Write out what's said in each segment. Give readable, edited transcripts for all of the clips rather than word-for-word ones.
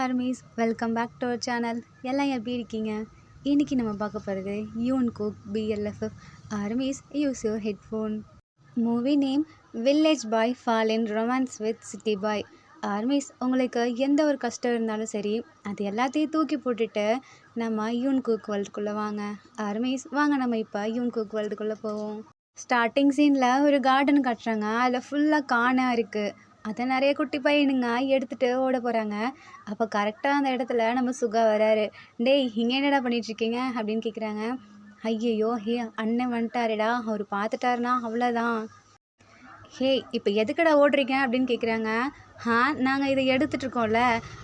Armies welcome back to our channel. எல்லாம் எப்படி இருக்கீங்க? இன்றைக்கி நம்ம பார்க்க போகிறது Jungkook BLFF armies use your headphone. Movie name village boy fall in romance with city boy. Armies உங்களுக்கு எந்த ஒரு கஷ்டம் இருந்தாலும் சரி அது எல்லாத்தையும் தூக்கி போட்டுட்டு நம்ம யூன்கோக் வேர்ல்டுக்குள்ளே வாங்க. ஆர்மீஸ் வாங்க நம்ம இப்போ யூன்கோக் வேர்ல்டுக்குள்ளே போவோம். ஸ்டார்டிங் சீனில் ஒரு கார்டன் கட்டுறாங்க. அதில் ஃபுல்லாக காணாக இருக்குது. அதை நிறைய குட்டி பையனுங்க எடுத்துகிட்டு ஓட போகிறாங்க. அப்போ கரெக்டாக அந்த இடத்துல நம்ம சுகா வராரு. டேய் இங்கே என்னடா பண்ணிகிட்ருக்கீங்க அப்படின்னு கேட்குறாங்க. ஐயையோ ஹே அண்ணன் வந்துட்டாருடா, அவர் பார்த்துட்டாருனா அவ்வளோதான். ஹே இப்போ எதுக்கடா ஓடுறீங்க அப்படின்னு கேட்குறாங்க. நாங்கள் இதை எடுத்துகிட்ருக்கோம்ல,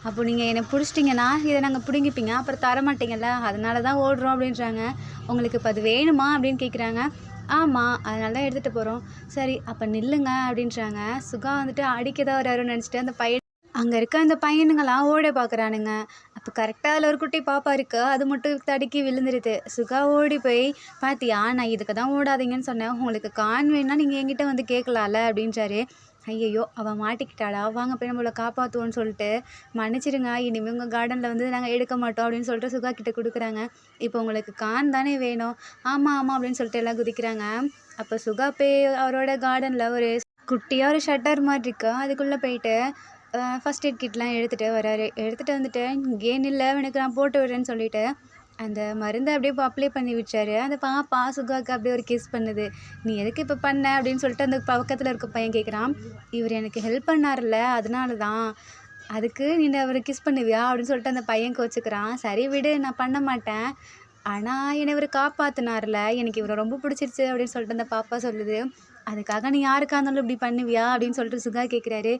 அப்போ நீங்கள் என்னை பிடிச்சிட்டிங்கன்னா இதை நாங்கள் பிடுங்கிப்பீங்க, அப்புறம் தரமாட்டிங்கல்ல, அதனால தான் ஓடுறோம் அப்படின்றாங்க. உங்களுக்கு இப்போ அது வேணுமா அப்படின்னு கேட்குறாங்க. ஆமாம் அதனால தான் எடுத்துகிட்டு போகிறோம். சரி அப்போ நில்லுங்க அப்படின்றாங்க. சுகா வந்துட்டு அடிக்க தான் வராருன்னு நினச்சிட்டு அந்த பையன் அங்கே இருக்க அந்த பையனுங்களாம் ஓட பார்க்குறானுங்க. அப்போ கரெக்டாக அதில் ஒரு குட்டி பாப்பா இருக்குது, அது மட்டும் தடுக்கி விழுந்துருது. சுகா ஓடி போய் பார்த்தியா நான் இதுக்கு தான் ஓடாதீங்கன்னு சொன்னேன், உங்களுக்கு கான் வேணுன்னா நீங்கள் என்கிட்ட வந்து கேட்கலாம்ல அப்படின்றாரு. ஐயையோ அவள் மாட்டிக்கிட்டாளா, வாங்க போய் நம்மளை காப்பாற்றுவோன்னு சொல்லிட்டு மன்னிச்சிடுங்க, இனிமேல் உங்கள் கார்டனில் வந்து நாங்கள் எடுக்க மாட்டோம் அப்படின்னு சொல்லிட்டு சுகா கிட்ட கொடுக்குறாங்க. இப்போ உங்களுக்கு கான் தானே வேணும்? ஆமாம் ஆமாம் அப்படின்னு சொல்லிட்டு எல்லாம் குதிக்கிறாங்க. அப்போ சுகா போய் அவரோட கார்டனில் ஒரு குட்டியாக ஒரு ஷட்டர் மாதிரி இருக்கு, அதுக்குள்ளே போயிட்டு ஃபஸ்ட் எய்ட் கிட்லாம் எடுத்துகிட்டு வராரு. எடுத்துகிட்டு வந்துட்டு கேன் இல்லை எனக்கு நான் போட்டு விடுறேன்னு சொல்லிவிட்டு அந்த மருந்தை அப்படியே அப்ளை பண்ணி விட்டாரு. அந்த பாப்பா சுகாவுக்கு அப்படியே ஒரு கிஸ் பண்ணுது. நீ எதுக்கு இப்போ பண்ண அப்படின்னு சொல்லிட்டு அந்த பக்கத்தில் இருக்க பையன் கேட்குறான். இவர் எனக்கு ஹெல்ப் பண்ணார்ல அதனால தான், அதுக்கு நீ அவரை கிஸ் பண்ணுவியா அப்படின்னு சொல்லிட்டு அந்த பையன் கோச்சுக்கிறான். சரி விடு நான் பண்ண மாட்டேன், ஆனால் என்னை இவர் காப்பாற்றினார்ல, எனக்கு இவரை ரொம்ப பிடிச்சிருச்சு அப்படின்னு சொல்லிட்டு அந்த பாப்பா சொல்லுது. அதுக்காக நீ யாருக்காக இருந்தாலும் இப்படி பண்ணுவியா அப்படின்னு சொல்லிட்டு சுகா கேட்குறாரு.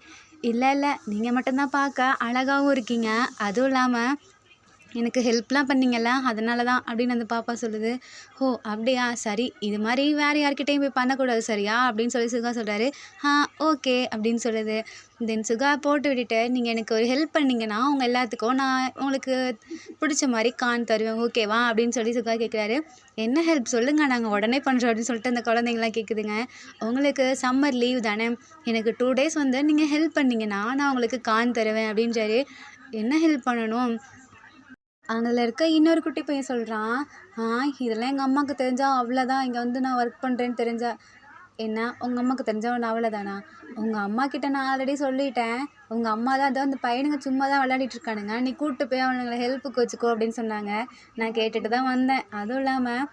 இல்லை இல்லை நீங்கள் மட்டும்தான் பார்க்க அழகாகவும் இருக்கீங்க, அதுவும் இல்லாமல் எனக்கு ஹெல்ப்லாம் பண்ணிங்கல்ல அதனால தான் அப்படின்னு அந்த பாப்பா சொல்லுது. ஓ அப்படியா, சரி இது மாதிரி வேறு யார்கிட்டையும் போய் பண்ணக்கூடாது சரியா அப்படின்னு சொல்லி சுகா சொல்கிறாரு. ஓகே அப்படின்னு சொல்லுது. தென் சுகா போட்டு விட்டுட்டு நீங்கள் எனக்கு ஒரு ஹெல்ப் பண்ணிங்கன்னா உங்கள் எல்லாத்துக்கும் நான் உங்களுக்கு பிடிச்ச மாதிரி கான் தருவேன் ஓகேவா அப்படின்னு சொல்லி சுகா கேட்குறாரு. என்ன ஹெல்ப் சொல்லுங்கள் நாங்கள் உடனே பண்ணுறோம் அப்படின்னு சொல்லிட்டு அந்த குழந்தைங்களாம் கேட்குதுங்க. உங்களுக்கு சம்மர் லீவ் தானே, எனக்கு 2 days வந்து நீங்கள் ஹெல்ப் பண்ணிங்கன்னா நான் உங்களுக்கு கான் தருவேன் அப்படின்றாரு. என்ன ஹெல்ப் பண்ணணும்? அதில் இருக்க இன்னொரு குட்டி பையன் சொல்கிறான். இதெல்லாம் எங்கள் அம்மாவுக்கு தெரிஞ்சால் அவ்வளோதான், இங்கே வந்து நான் ஒர்க் பண்ணுறேன்னு தெரிஞ்சா என்ன உங்கள் அம்மாவுக்கு தெரிஞ்சவன் அவ்வளோதானா? உங்கள் அம்மா கிட்ட நான் ஆல்ரெடி சொல்லிட்டேன், உங்கள் அம்மா தான் அதான் அந்த பையனுங்க சும்மா தான் விளையாடிட்டு இருக்கானுங்க, நீ கூப்பிட்டு போய் அவனுங்களை ஹெல்ப்புக்கு வச்சுக்கோ அப்படின்னு சொன்னாங்க. நான் கேட்டுட்டு தான் வந்தேன். அதுவும் இல்லாமல்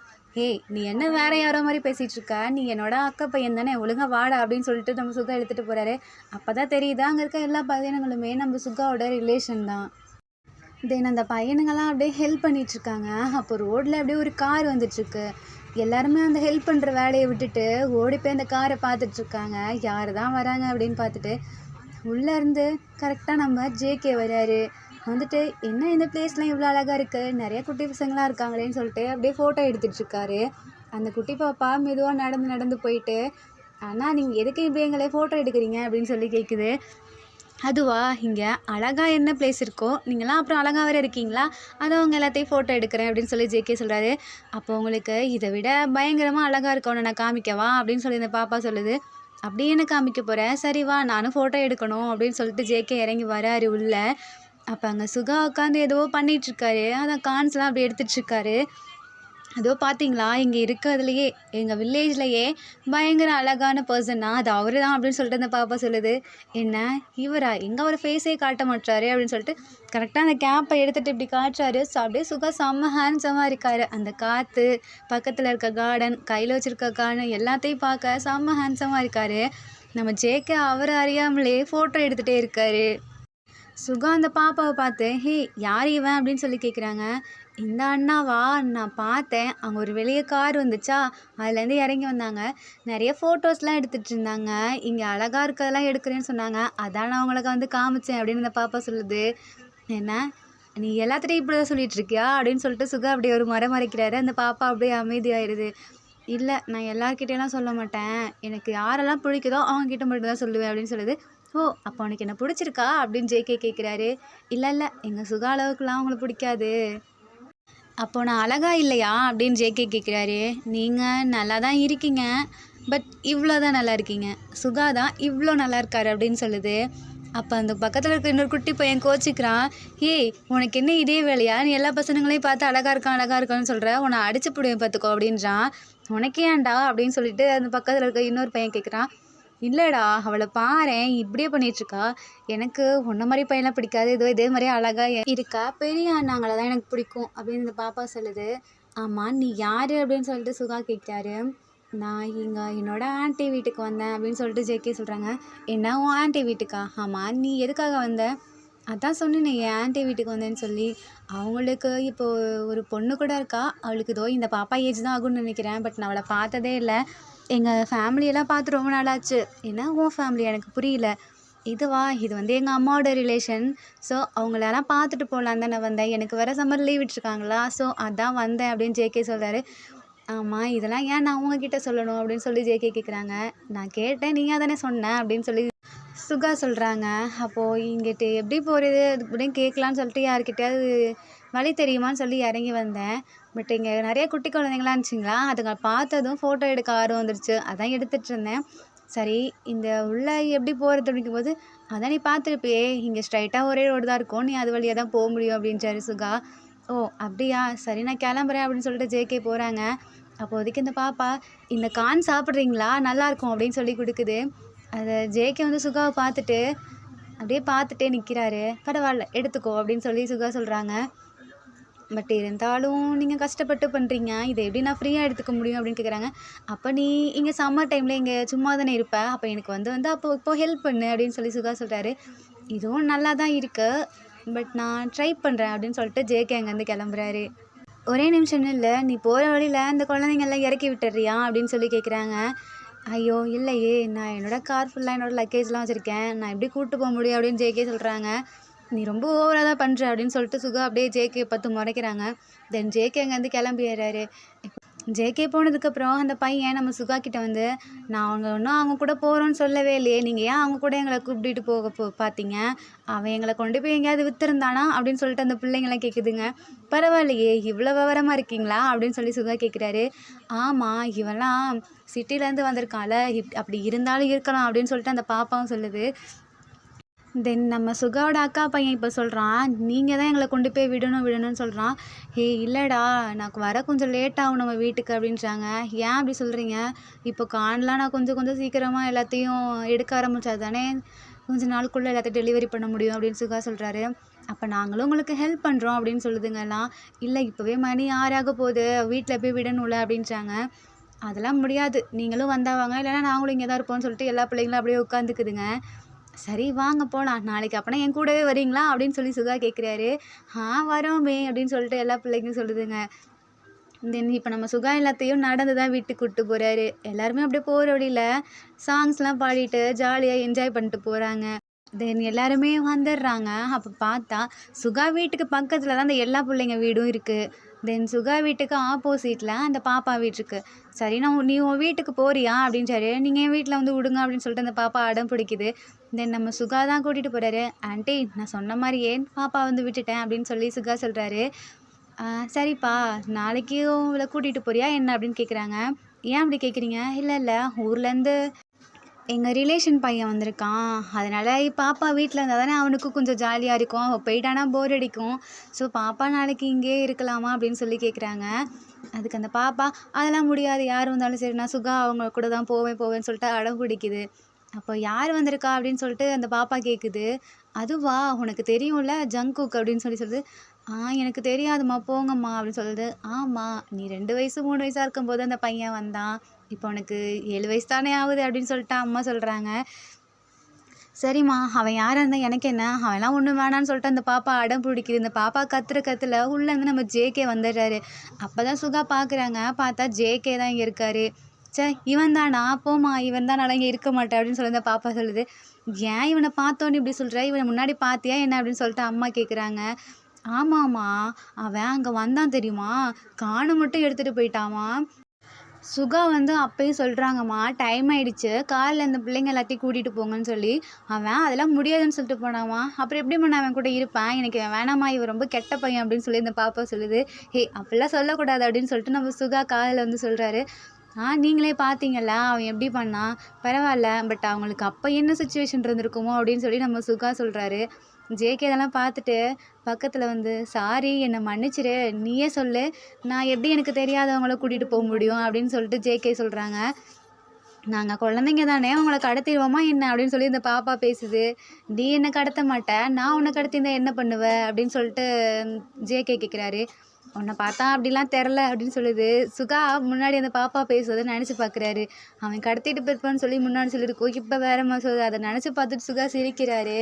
நீ என்ன வேறு யாரோ மாதிரி பேசிகிட்டு இருக்க, நீ என்னோட அக்கா பையன் தானே, ஒழுங்காக வாடா அப்படின்னு சொல்லிட்டு நம்ம சுகா எடுத்துகிட்டு போகிறாரு. அப்போ தான் தெரியுது அங்கே இருக்க எல்லா பையனுங்களுமே நம்ம சுகாவோட ரிலேஷன் தான். தென் அந்த பையனுங்கெல்லாம் அப்படியே ஹெல்ப் பண்ணிகிட்ருக்காங்க. அப்போ ரோட்டில் அப்படியே ஒரு கார் வந்துட்டுருக்கு. எல்லாருமே அந்த ஹெல்ப் பண்ணுற வேலையை விட்டுட்டு ஓடி போய் அந்த காரை பார்த்துட்ருக்காங்க. யார் தான் வராங்க அப்படின்னு பார்த்துட்டு உள்ளேருந்து கரெக்டாக நம்ம ஜேகே வராரு. வந்துட்டு என்ன இந்த பிளேஸ்லாம் இவ்வளோ அழகாக இருக்குது, நிறைய குட்டி பசங்களாம் இருக்காங்களேன்னு சொல்லிட்டு அப்படியே ஃபோட்டோ எடுத்துகிட்ருக்காரு. அந்த குட்டி பாப்பா மெதுவாக நடந்து போயிட்டு ஆனால் நீங்கள் எதுக்கு இப்படி எங்களே ஃபோட்டோ எடுக்கிறீங்க அப்படின்னு சொல்லி கேட்குது. அதுவா, இங்கே அழகாக என்ன பிளேஸ் இருக்கோ நீங்களாம் அப்புறம் அழகாக வேறு இருக்கீங்களா, அதை அவங்க எல்லாத்தையும் ஃபோட்டோ எடுக்கிறேன் அப்படின்னு சொல்லி ஜேகே சொல்கிறாரு. அப்போ உங்களுக்கு இதை விட பயங்கரமாக அழகாக இருக்கவனை நான் காமிக்கவா அப்படின்னு சொல்லி இந்த பாப்பா சொல்லுது. அப்படியே என்ன காமிக்க போகிறேன், சரி வா நானும் ஃபோட்டோ எடுக்கணும் அப்படின்னு சொல்லிட்டு ஜேகே இறங்கி வராரு உள்ள. அப்போ அங்கே சுகா உட்காந்து ஏதோ பண்ணிகிட்ருக்காரு, அதான் கான்ஸ்லாம் அப்படி எடுத்துகிட்ருக்காரு. அதோ பார்த்தீங்களா இங்கே இருக்கிறதுலையே எங்கள் வில்லேஜ்லையே பயங்கர அழகான பர்சன்னா அது அவர் தான் அப்படின்னு சொல்லிட்டு அந்த பாப்பா சொல்லுது. என்ன இவரா, எங்கே அவர் ஃபேஸே காட்ட மாட்டாரு அப்படின்னு சொல்லிட்டு கரெக்டாக அந்த கேப்பை எடுத்துகிட்டு இப்படி காட்டுறாரு. ஸோ அப்படியே சுகா செம்ம ஹேண்ட்ஸமாக இருக்காரு. அந்த காற்று, பக்கத்தில் இருக்க கார்டன், கையில் வச்சுருக்க கார்டன் எல்லாத்தையும் பார்க்க செம்ம ஹேண்ட்ஸமாக இருக்கார். நம்ம ஜேகே அவரை அறியாமலே ஃபோட்டோ எடுத்துகிட்டே இருக்காரு. சுகா அந்த பாப்பாவை பார்த்து யார் இவன் அப்படின்னு சொல்லி கேட்குறாங்க. இந்த அண்ணாவா, நான் பார்த்தேன் அங்கே ஒரு வெளியே கார் வந்துச்சா அதுலேருந்து இறங்கி வந்தாங்க, நிறைய ஃபோட்டோஸ்லாம் எடுத்துகிட்டு இருந்தாங்க, இங்கே அழகாக இருக்கிறதெல்லாம் எடுக்கிறேன்னு சொன்னாங்க, அதான் நான் அவங்களுக்கு வந்து காமிச்சேன் அப்படின்னு இந்த பாப்பா சொல்லுது. என்ன நீ எல்லாத்துட்டையும் இப்படி தான் சொல்லிகிட்டு இருக்கியா அப்படின்னு சொல்லிட்டு சுகா அப்படியே ஒரு மறைக்கிறாரு. அந்த பாப்பா அப்படியே அமைதியாகிடுது. இல்லை நான் எல்லார்கிட்டையெல்லாம் சொல்ல மாட்டேன், எனக்கு யாரெல்லாம் பிடிக்குதோ அவங்கக்கிட்ட மட்டும் தான் சொல்லுவேன் அப்படின்னு சொல்லுது. ஓ அப்போ உனக்கு என்ன பிடிச்சிருக்கா அப்படின்னு ஜேகே கேட்குறாரு. இல்லை எங்கள் சுகா அளவுக்குலாம் அவங்கள பிடிக்காது. அப்போ நான் அழகா இல்லையா அப்படின்னு ஜேகே கேட்குறாரு. நீங்கள் நல்லா தான் இருக்கீங்க, பட் இவ்வளோ தான் நல்லா இருக்கீங்க, சுகா தான் இவ்வளோ நல்லா இருக்காரு அப்படின்னு சொல்லுது. அப்போ அந்த பக்கத்தில் இருக்க இன்னொரு குட்டி பையன் கோச்சிக்கிறான். ஏய் உனக்கு என்ன இதே வேலையா, நீ எல்லா பசங்களையும் பார்த்து அழகா இருக்கான்னு சொல்கிற, உன்னை அடிச்சு புடுவேன் பார்த்துக்கோ அப்படின்றான். உனக்கு ஏன்டா அப்படின்னு சொல்லிட்டு அந்த பக்கத்தில் இருக்க இன்னொரு பையன் கேட்குறான். இல்லைடா அவளை பாரேன் இப்படியே பண்ணிகிட்ருக்கா, எனக்கு உன்ன மாதிரி பையன்லாம் பிடிக்காது, இதே மாதிரியே அழகாக இருக்கா, பெரிய அண்ணாங்களை தான் எனக்கு பிடிக்கும் அப்படின்னு இந்த பாப்பா சொல்லுது. ஆமாம் நீ யார் அப்படின்னு சொல்லிட்டு சுகா கேட்குறாரு. நான் இங்கே என்னோட ஆன்ட்டி வீட்டுக்கு வந்தேன் அப்படின்னு சொல்லிட்டு ஜேகே சொல்கிறாங்க. என்ன உன் ஆன்ட்டி வீட்டுக்கா? ஆமாம் நீ எதுக்காக வந்த? அதான் சொன்னேனே என் ஆன்ட்டி வீட்டுக்கு வந்தேன்னு சொல்லி. அவங்களுக்கு இப்போது ஒரு பொண்ணு கூட இருக்கா, அவளுக்கு இதோ இந்த பாப்பா ஏஜ் தான் ஆகும்னு நினைக்கிறேன், பட் நான் அவளை பார்த்ததே இல்லை. எங்கள் ஃபேமிலியெல்லாம் பார்த்து ரொம்ப நாளாச்சு. என்ன உன் ஃபேமிலி எனக்கு புரியல. இதுவா, இது வந்து எங்கள் அம்மாவோட ரிலேஷன். ஸோ அவங்களெல்லாம் பார்த்துட்டு போகலான் தான் நான் வந்தேன், எனக்கு வேறு சம்மர் லீவ் விட்டுருக்காங்களா, ஸோ அதான் வந்தேன் அப்படின்னு ஜேகே சொல்கிறாரு. ஆமாம் இதெல்லாம் ஏன் நான் உங்ககிட்ட சொல்லணும் அப்படின்னு சொல்லி ஜேகே கேட்குறாங்க. நான் கேட்டேன் நீங்கள் தானே சொன்னேன் அப்படின்னு சொல்லி சுகா சொல்கிறாங்க. அப்போது இங்கிட்டு எப்படி போகிறது அப்படின்னு கேட்கலான்னு சொல்லிட்டு யார்கிட்டயாவது வழி தெரியுமான்னு சொல்லி இறங்கி வந்தேன். பட் இங்கே நிறைய குட்டி குழந்தைங்களாம் இருந்துச்சிங்களா, அதுங்க பார்த்ததும் ஃபோட்டோ எடுக்க ஆர்வம் வந்துடுச்சு, அதான் எடுத்துகிட்டு இருந்தேன். சரி இந்த உள்ளே எப்படி போகிறது அப்படிங்கும்போது, அதான் நீ பார்த்துருப்பியே இங்கே ஸ்ட்ரைட்டாக ஒரே ரோடு தான் இருக்கும், நீ அது வழியாக தான் போக முடியும் அப்படின்றாரு சுகா. ஓ அப்படியா, சரி நான் கிளம்புறேன் அப்படின்னு சொல்லிட்டு ஜேகே போகிறாங்க. அப்போதைக்கு இந்த பாப்பா இந்த கார்ன் சாப்பிட்றீங்களா, நல்லாயிருக்கும் அப்படின்னு சொல்லி கொடுக்குது. அதை ஜேகே வந்து சுகாவை பார்த்துட்டு அப்படியே பார்த்துட்டே நிற்கிறாரு. பரவாயில்ல எடுத்துக்கோ அப்படின்னு சொல்லி சுகா சொல்கிறாங்க. பட் இருந்தாலும் நீங்கள் கஷ்டப்பட்டு பண்ணுறீங்க, இதை எப்படி நான் ஃப்ரீயாக எடுத்துக்க முடியும் அப்படின்னு கேட்குறாங்க. அப்போ நீ இங்கே சம்மர் டைமில் இங்கே சும்மா தானே இருப்ப, அப்போ எனக்கு வந்து அப்போ ஹெல்ப் பண்ணு அப்படின்னு சொல்லி சுகா சொல்கிறாரு. இதுவும் நல்லா தான் இருக்குது, பட் நான் ட்ரை பண்ணுறேன் அப்படின்னு சொல்லிட்டு ஜேகே அங்கேருந்து கிளம்புறாரு. ஒரே நிமிஷம் இல்லை, நீ போகிற வழியில் இந்த குழந்தைங்கெல்லாம் இறக்கி விட்டுறியா அப்படின்னு சொல்லி கேட்குறாங்க. ஐயோ இல்லையே, நான் என்னோடய கார் ஃபுல்லாக என்னோடய லக்கேஜ்லாம் வச்சுருக்கேன், நான் எப்படி கூப்பிட்டு போக முடியும் அப்படின்னு ஜேகே சொல்கிறாங்க. நீ ரொம்ப ஓவராக தான் பண்ணுற அப்படின்னு சொல்லிட்டு சுகா அப்படியே ஜேகே பார்த்து முறைக்கிறாங்க. தென் ஜேகே அங்கேருந்து கிளம்பிடுறாரு. ஜேகே போனதுக்கப்புறம் அந்த பையன் நம்ம சுகா கிட்ட வந்து, நான் அவங்க கூட போகிறோன்னு சொல்லவே இல்லையே, நீங்கள் ஏன் அவங்க கூட எங்களை கூப்பிட்டுட்டு போக பார்த்தீங்க, அவன் எங்களை கொண்டு போய் எங்கேயாவது விற்றுருந்தானா அப்படின்னு சொல்லிட்டு அந்த பிள்ளைங்களாம் கேட்குதுங்க. பரவாயில்லையே இவ்வளோ விவரமாக இருக்கீங்களா அப்படின்னு சொல்லி சுகா கேட்குறாரு. ஆமாம் இவெல்லாம் சிட்டிலேருந்து வந்திருக்கான்ல, அப்படி இருந்தாலும் இருக்கலாம் அப்படின்னு சொல்லிட்டு அந்த பாப்பாவும் சொல்லுது. தென் நம்ம சுகாவோட அக்கா பையன் இப்போ சொல்கிறான், நீங்கள் தான் எங்களை கொண்டு போய் விடணும்னு சொல்கிறான். ஹே இல்லைடா நான் வர கொஞ்சம் லேட் ஆகும் நம்ம வீட்டுக்கு அப்படின்றாங்க. ஏன் அப்படி சொல்கிறீங்க, இப்போ கார்ன்லாம் நான் கொஞ்சம் சீக்கிரமாக எல்லாத்தையும் எடுக்க ஆரம்பித்தா தானே கொஞ்சம் நாளுக்குள்ளே எல்லாத்தையும் டெலிவரி பண்ண முடியும் அப்படின்னு சுகா சொல்கிறாரு. அப்போ நாங்களும் உங்களுக்கு ஹெல்ப் பண்ணுறோம் அப்படின்னு சொல்லுதுங்கலாம். இல்லை இப்போவே மணி 6 ஆக போகுது, வீட்டில் போய் விடணும்ல அப்படின்றாங்க. அதெல்லாம் முடியாது, நீங்களும் வந்தாவாங்க, இல்லைனா நாங்களும் இங்கே தான் இருப்போம்னு சொல்லிட்டு எல்லா பிள்ளைங்களும் அப்படியே உட்காந்துக்குதுங்க. சரி வாங்க போகலாம், நாளைக்கு அப்போனா என் கூடவே வரீங்களா அப்படின்னு சொல்லி சுகா கேட்குறாரு. வரோமே அப்படின்னு சொல்லிட்டு எல்லா பிள்ளைங்களும் சொல்லுதுங்க. தென் இப்போ நம்ம சுகா எல்லாத்தையும் நடந்து தான் வீட்டுக்கு கூப்பிட்டு போகிறாரு. எல்லாருமே அப்படியே போகிற வழியில் சாங்ஸ்லாம் பாடிட்டு ஜாலியாக என்ஜாய் பண்ணிட்டு போகிறாங்க. தென் எல்லாருமே வந்துடுறாங்க. அப்போ பார்த்தா சுகா வீட்டுக்கு பக்கத்தில் தான் அந்த எல்லா பிள்ளைங்க வீடும் இருக்குது. தென் சுகா வீட்டுக்கு ஆப்போசிட்டில் அந்த பாப்பா வீடு இருக்குது. சரி நீ உன் வீட்டுக்கு போறியா அப்படின்னு சரி, நீங்கள் என் வீட்டில் வந்து விடுங்க அப்படின்னு சொல்லிட்டு அந்த பாப்பா அடம் பிடிக்குது. தென் நம்ம சுகா தான் கூட்டிகிட்டு போகிறாரு. ஆண்டி நான் சொன்ன மாதிரியே பாப்பா வந்து விட்டுட்டேன் அப்படின்னு சொல்லி சுகா சொல்கிறாரு. சரிப்பா நாளைக்கு இவளை கூட்டிகிட்டு போறியா என்ன அப்படின்னு கேட்குறாங்க. ஏன் அப்படி கேட்குறீங்க? இல்லை ஊர்லேருந்து எங்கள் ரிலேஷன் பையன் வந்திருக்கான், அதனால் பாப்பா வீட்டில் இருந்தால் தானே அவனுக்கும் கொஞ்சம் ஜாலியாக இருக்கும், அவள் போயிட்டானா போர் அடிக்கும், ஸோ பாப்பா நாளைக்கு இங்கேயே இருக்கலாமா அப்படின்னு சொல்லி கேட்குறாங்க. அதுக்கு அந்த பாப்பா அதெல்லாம் முடியாது, யார் வந்தாலும் சரி நான் சுகா அவங்க கூட தான் போவேன்னு சொல்லிட்டு அடம் பிடிக்குது. அப்போ யார் வந்திருக்கா அப்படின்னு சொல்லிட்டு அந்த பாப்பா கேட்குது. அதுவா உனக்கு தெரியும்ல ஜங்குக் அப்படின்னு சொல்லுது. எனக்கு தெரியாதும்மா போங்கம்மா அப்படின்னு சொல்லுது. ஆமாம் நீ 2 வயசு 3 வயசாக இருக்கும்போது அந்த பையன் வந்தான், இப்போ உனக்கு 7 வயசு தானே ஆகுது அப்படின்னு சொல்லிட்டு அம்மா சொல்கிறாங்க. சரிம்மா அவன் யாராக இருந்தால் எனக்கு என்ன, அவன்லாம் ஒன்றும் வேணான்னு சொல்லிட்டு அந்த பாப்பா அடம் பிடிக்குது. இந்த பாப்பா கத்துல உள்ளேருந்து நம்ம ஜேகே வந்துடுறாரு. அப்போ தான் சுகா பார்க்குறாங்க, பார்த்தா ஜேகே தான் இங்கே இருக்காரு. இவன் தானா, போமா இவன் தான் நான் இங்கே இருக்க மாட்டேன் அப்படின்னு சொல்லி அந்த பாப்பா சொல்லுது. ஏன் இவனை பார்த்தோன்னு இப்படி சொல்கிற, இவனை முன்னாடி பார்த்தியா என்ன அப்படின்னு சொல்லிட்டு அம்மா கேட்குறாங்க. ஆமாம்மா அவன் அங்கே வந்தான் தெரியுமா, காணை மட்டும் எடுத்துகிட்டு போயிட்டாமா. சுகா வந்து அப்பயும் சொல்கிறாங்கம்மா டைம் ஆகிடுச்சு, காரில் இந்த பிள்ளைங்க எல்லாத்தையும் கூட்டிகிட்டு போங்கன்னு சொல்லி. அவன் அதெல்லாம் முடியாதுன்னு சொல்லிட்டு போனாமா, அப்புறம் எப்படிம்மா நான் அவன் கூட இருப்பேன், எனக்கு வேணாமா இவன் ரொம்ப கெட்ட பையன் அப்படின்னு சொல்லி இந்த பாப்பா சொல்லுது. ஹே அப்படிலாம் சொல்லக்கூடாது அப்படின்னு சொல்லிட்டு நம்ம சுகா காதில் வந்து சொல்கிறாரு. நீங்களே பார்த்தீங்கல்ல அவன் எப்படி பண்ணான். பரவாயில்ல. பட் அவங்களுக்கு அப்போ என்ன சிச்சுவேஷன் இருந்திருக்குமோ அப்படின்னு சொல்லி நம்ம சுகா சொல்கிறாரு. ஜேகே இதெல்லாம் பார்த்துட்டு பக்கத்தில் வந்து சாரி என்னை மன்னிச்சிரு, நீயே சொல்லு, நான் எப்படி எனக்கு தெரியாதவங்கள கூட்டிகிட்டு போக முடியும் அப்படின்னு சொல்லிட்டு ஜேகே சொல்கிறாங்க. நாங்கள் குழந்தைங்க தானே, உங்களை கடத்திடுவோமா என்ன அப்படின்னு சொல்லி இந்த பாப்பா பேசுது. நீ என்ன கடத்த மாட்ட, நான் உன்னை கடத்தியிருந்தா என்ன பண்ணுவ அப்படின்னு சொல்லிட்டு ஜேகே கேட்குறாரு. உன்னை பார்த்தா அப்படிலாம் தெரில அப்படின்னு சொல்லுது. சுகா முன்னாடி அந்த பாப்பா பேசுவதை நினச்சி பார்க்குறாரு. அவன் கடத்திட்டு போயிருப்பான்னு சொல்லி முன்னாடி சொல்லியிருக்கோம், இப்போ வேற மாதிரி சொல்லுது. அதை நினச்சி பார்த்துட்டு சுகா சிரிக்கிறாரு.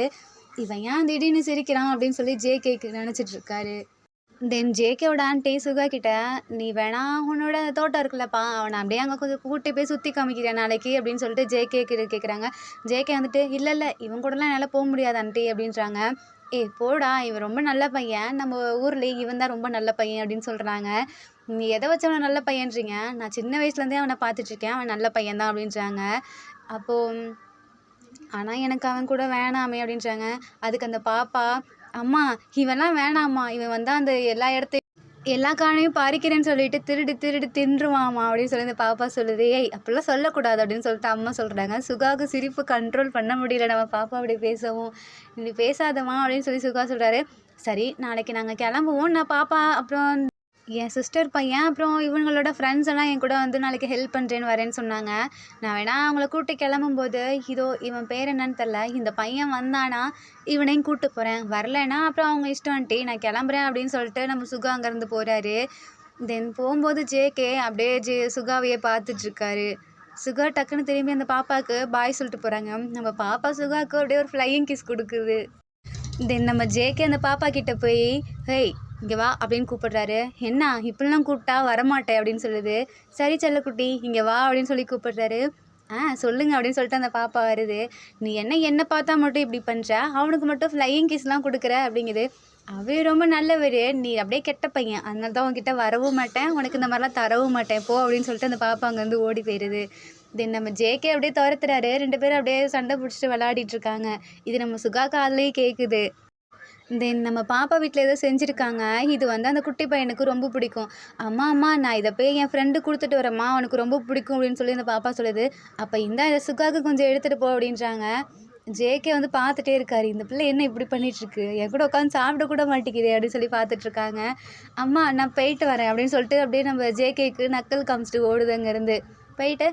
இவன் ஏன் திடீர்னு சிரிக்கிறான் அப்படின்னு சொல்லி ஜேகேக்கு நினச்சிட்டு இருக்காரு. தென் ஜேகேவோட ஆண்டி சுகா கிட்ட, நீ வேணா உன்னோட தோட்டம் இருக்குல்லப்பா, அவனை அப்படியே அங்கே கொஞ்சம் கூட்டி போய் சுற்றி காமிக்கிறேன் நாளைக்கு அப்படின்னு சொல்லிட்டு ஜேகே கிட்ட கேட்குறாங்க. ஜேகே வந்துட்டு இல்லை இவன் கூடலாம் என்னால் போக முடியாது ஆண்டி அப்படின்றாங்க. போடா, இவன் ரொம்ப நல்ல பையன், நம்ம ஊர்லேயே இவன் தான் ரொம்ப நல்ல பையன் அப்படின்னு சொல்கிறாங்க. நீ எதை வச்சு அவனை நல்ல பையன்றீங்க, நான் சின்ன வயசுலேருந்தே அவனை பார்த்துட்ருக்கேன், அவன் நல்ல பையன் தான் அப்படின்றாங்க. அப்போது ஆனால் எனக்கு அவன் கூட வேணாமே அப்படின்றாங்க. அதுக்கு அந்த பாப்பா, அம்மா இவன்லாம் வேணாம்மா, இவன் வந்தால் அந்த எல்லா காணையும் பறிக்கிறேன்னு சொல்லிட்டு திருடி தின்றுவாம்மா அப்படின்னு சொல்லி இந்த பாப்பா சொல்லுது. அப்படிலாம் சொல்லக்கூடாது அப்படின்னு சொல்லிட்டு அம்மா சொல்கிறாங்க. சுகாவுக்கு சிரிப்பு கண்ட்ரோல் பண்ண முடியல, நம்ம பாப்பா அப்படி பேசவும். இப்படி பேசாதம்மா அப்படின்னு சொல்லி சுகா சொல்கிறாரு. சரி, நாளைக்கு நாங்கள் கிளம்புவோம், நான் பாப்பா அப்புறம் என் சிஸ்டர் பையன் அப்புறம் இவங்களோட ஃப்ரெண்ட்ஸ் எல்லாம் என் கூட வந்து நாளைக்கு ஹெல்ப் பண்ணுறேன்னு வரேன்னு சொன்னாங்க. நான் வேணா அவங்கள கூப்பிட்டு கிளம்பும்போது, இதோ இவன் பேர் என்னன்னு தெரில, இந்த பையன் வந்தானா இவனையும் கூப்பிட்டு போகிறேன், வரலைன்னா அப்புறம் அவங்க இஷ்டம் ஆண்டி, நான் கிளம்புறேன் அப்படின்னு சொல்லிட்டு நம்ம சுகா அங்கேருந்து போகிறாரு. தென் போகும்போது ஜேகே அப்படியே சுகாவையே பார்த்துட்ருக்காரு. சுகா டக்குன்னு திரும்பி அந்த பாப்பாவுக்கு பாய் சொல்லிட்டு போகிறாங்க. நம்ம பாப்பா சுகாவுக்கு அப்படியே ஒரு ஃப்ளையிங் கிஸ் கொடுக்குது. தென் நம்ம ஜேகே அந்த பாப்பா கிட்ட போய், ஹேய் இங்கே வா அப்படின்னு கூப்பிடுறாரு. என்ன இப்படிலாம் கூப்பிட்டா வரமாட்டேன் அப்படின்னு சொல்லுது. சரி செல்லக்குட்டி இங்கே வா அப்படின்னு சொல்லி கூப்பிடுறாரு. சொல்லுங்க அப்படின்னு சொல்லிட்டு அந்த பாப்பா வருது. நீ என்ன பார்த்தா மட்டும் இப்படி பண்ணுற, அவனுக்கு மட்டும் ஃப்ளையிங் கிஸ்லாம் கொடுக்குற அப்படிங்குது. அவன் ரொம்ப நல்லவர், நீ அப்படியே கெட்ட பையன், அதனால தான் உன்கிட்ட வரவும் மாட்டேன், உனக்கு இந்த மாதிரிலாம் தரவும் மாட்டேன் போ அப்படின்னு சொல்லிட்டு அந்த பாப்பா அங்கேருந்து ஓடி போயிடுது. தென் நம்ம ஜேகே அப்படியே துரத்துறாரு. 2 பேரும் அப்படியே சண்டை பிடிச்சிட்டு விளையாடிட்டு இருக்காங்க. இது நம்ம சுகா காதுலேயே கேட்குது. தென் நம்ம பாப்பா வீட்டில் ஏதோ செஞ்சுருக்காங்க. இது வந்து அந்த குட்டி பையனுக்கு ரொம்ப பிடிக்கும். அம்மா நான் இதை போய் என் ஃப்ரெண்டு கொடுத்துட்டு வரேம்மா, அவனுக்கு ரொம்ப பிடிக்கும் அப்படின்னு சொல்லி அந்த பாப்பா சொல்லுது. அப்போ இதை சுகாவுக்கு கொஞ்சம் எடுத்துகிட்டு போ அப்படின்றாங்க. ஜேகே வந்து பார்த்துட்டே இருக்காரு. இந்த பிள்ளை என்ன இப்படி பண்ணிகிட்ருக்கு, என் கூட உட்காந்து சாப்பிட கூட மாட்டேங்குது அப்படின்னு சொல்லி பார்த்துட்ருக்காங்க. அம்மா நான் போயிட்டு வரேன் அப்படின்னு சொல்லிட்டு அப்படியே நம்ம ஜேகேக்கு நக்கல் காமிச்சிட்டு ஓடுது அங்கேருந்து. போயிட்டு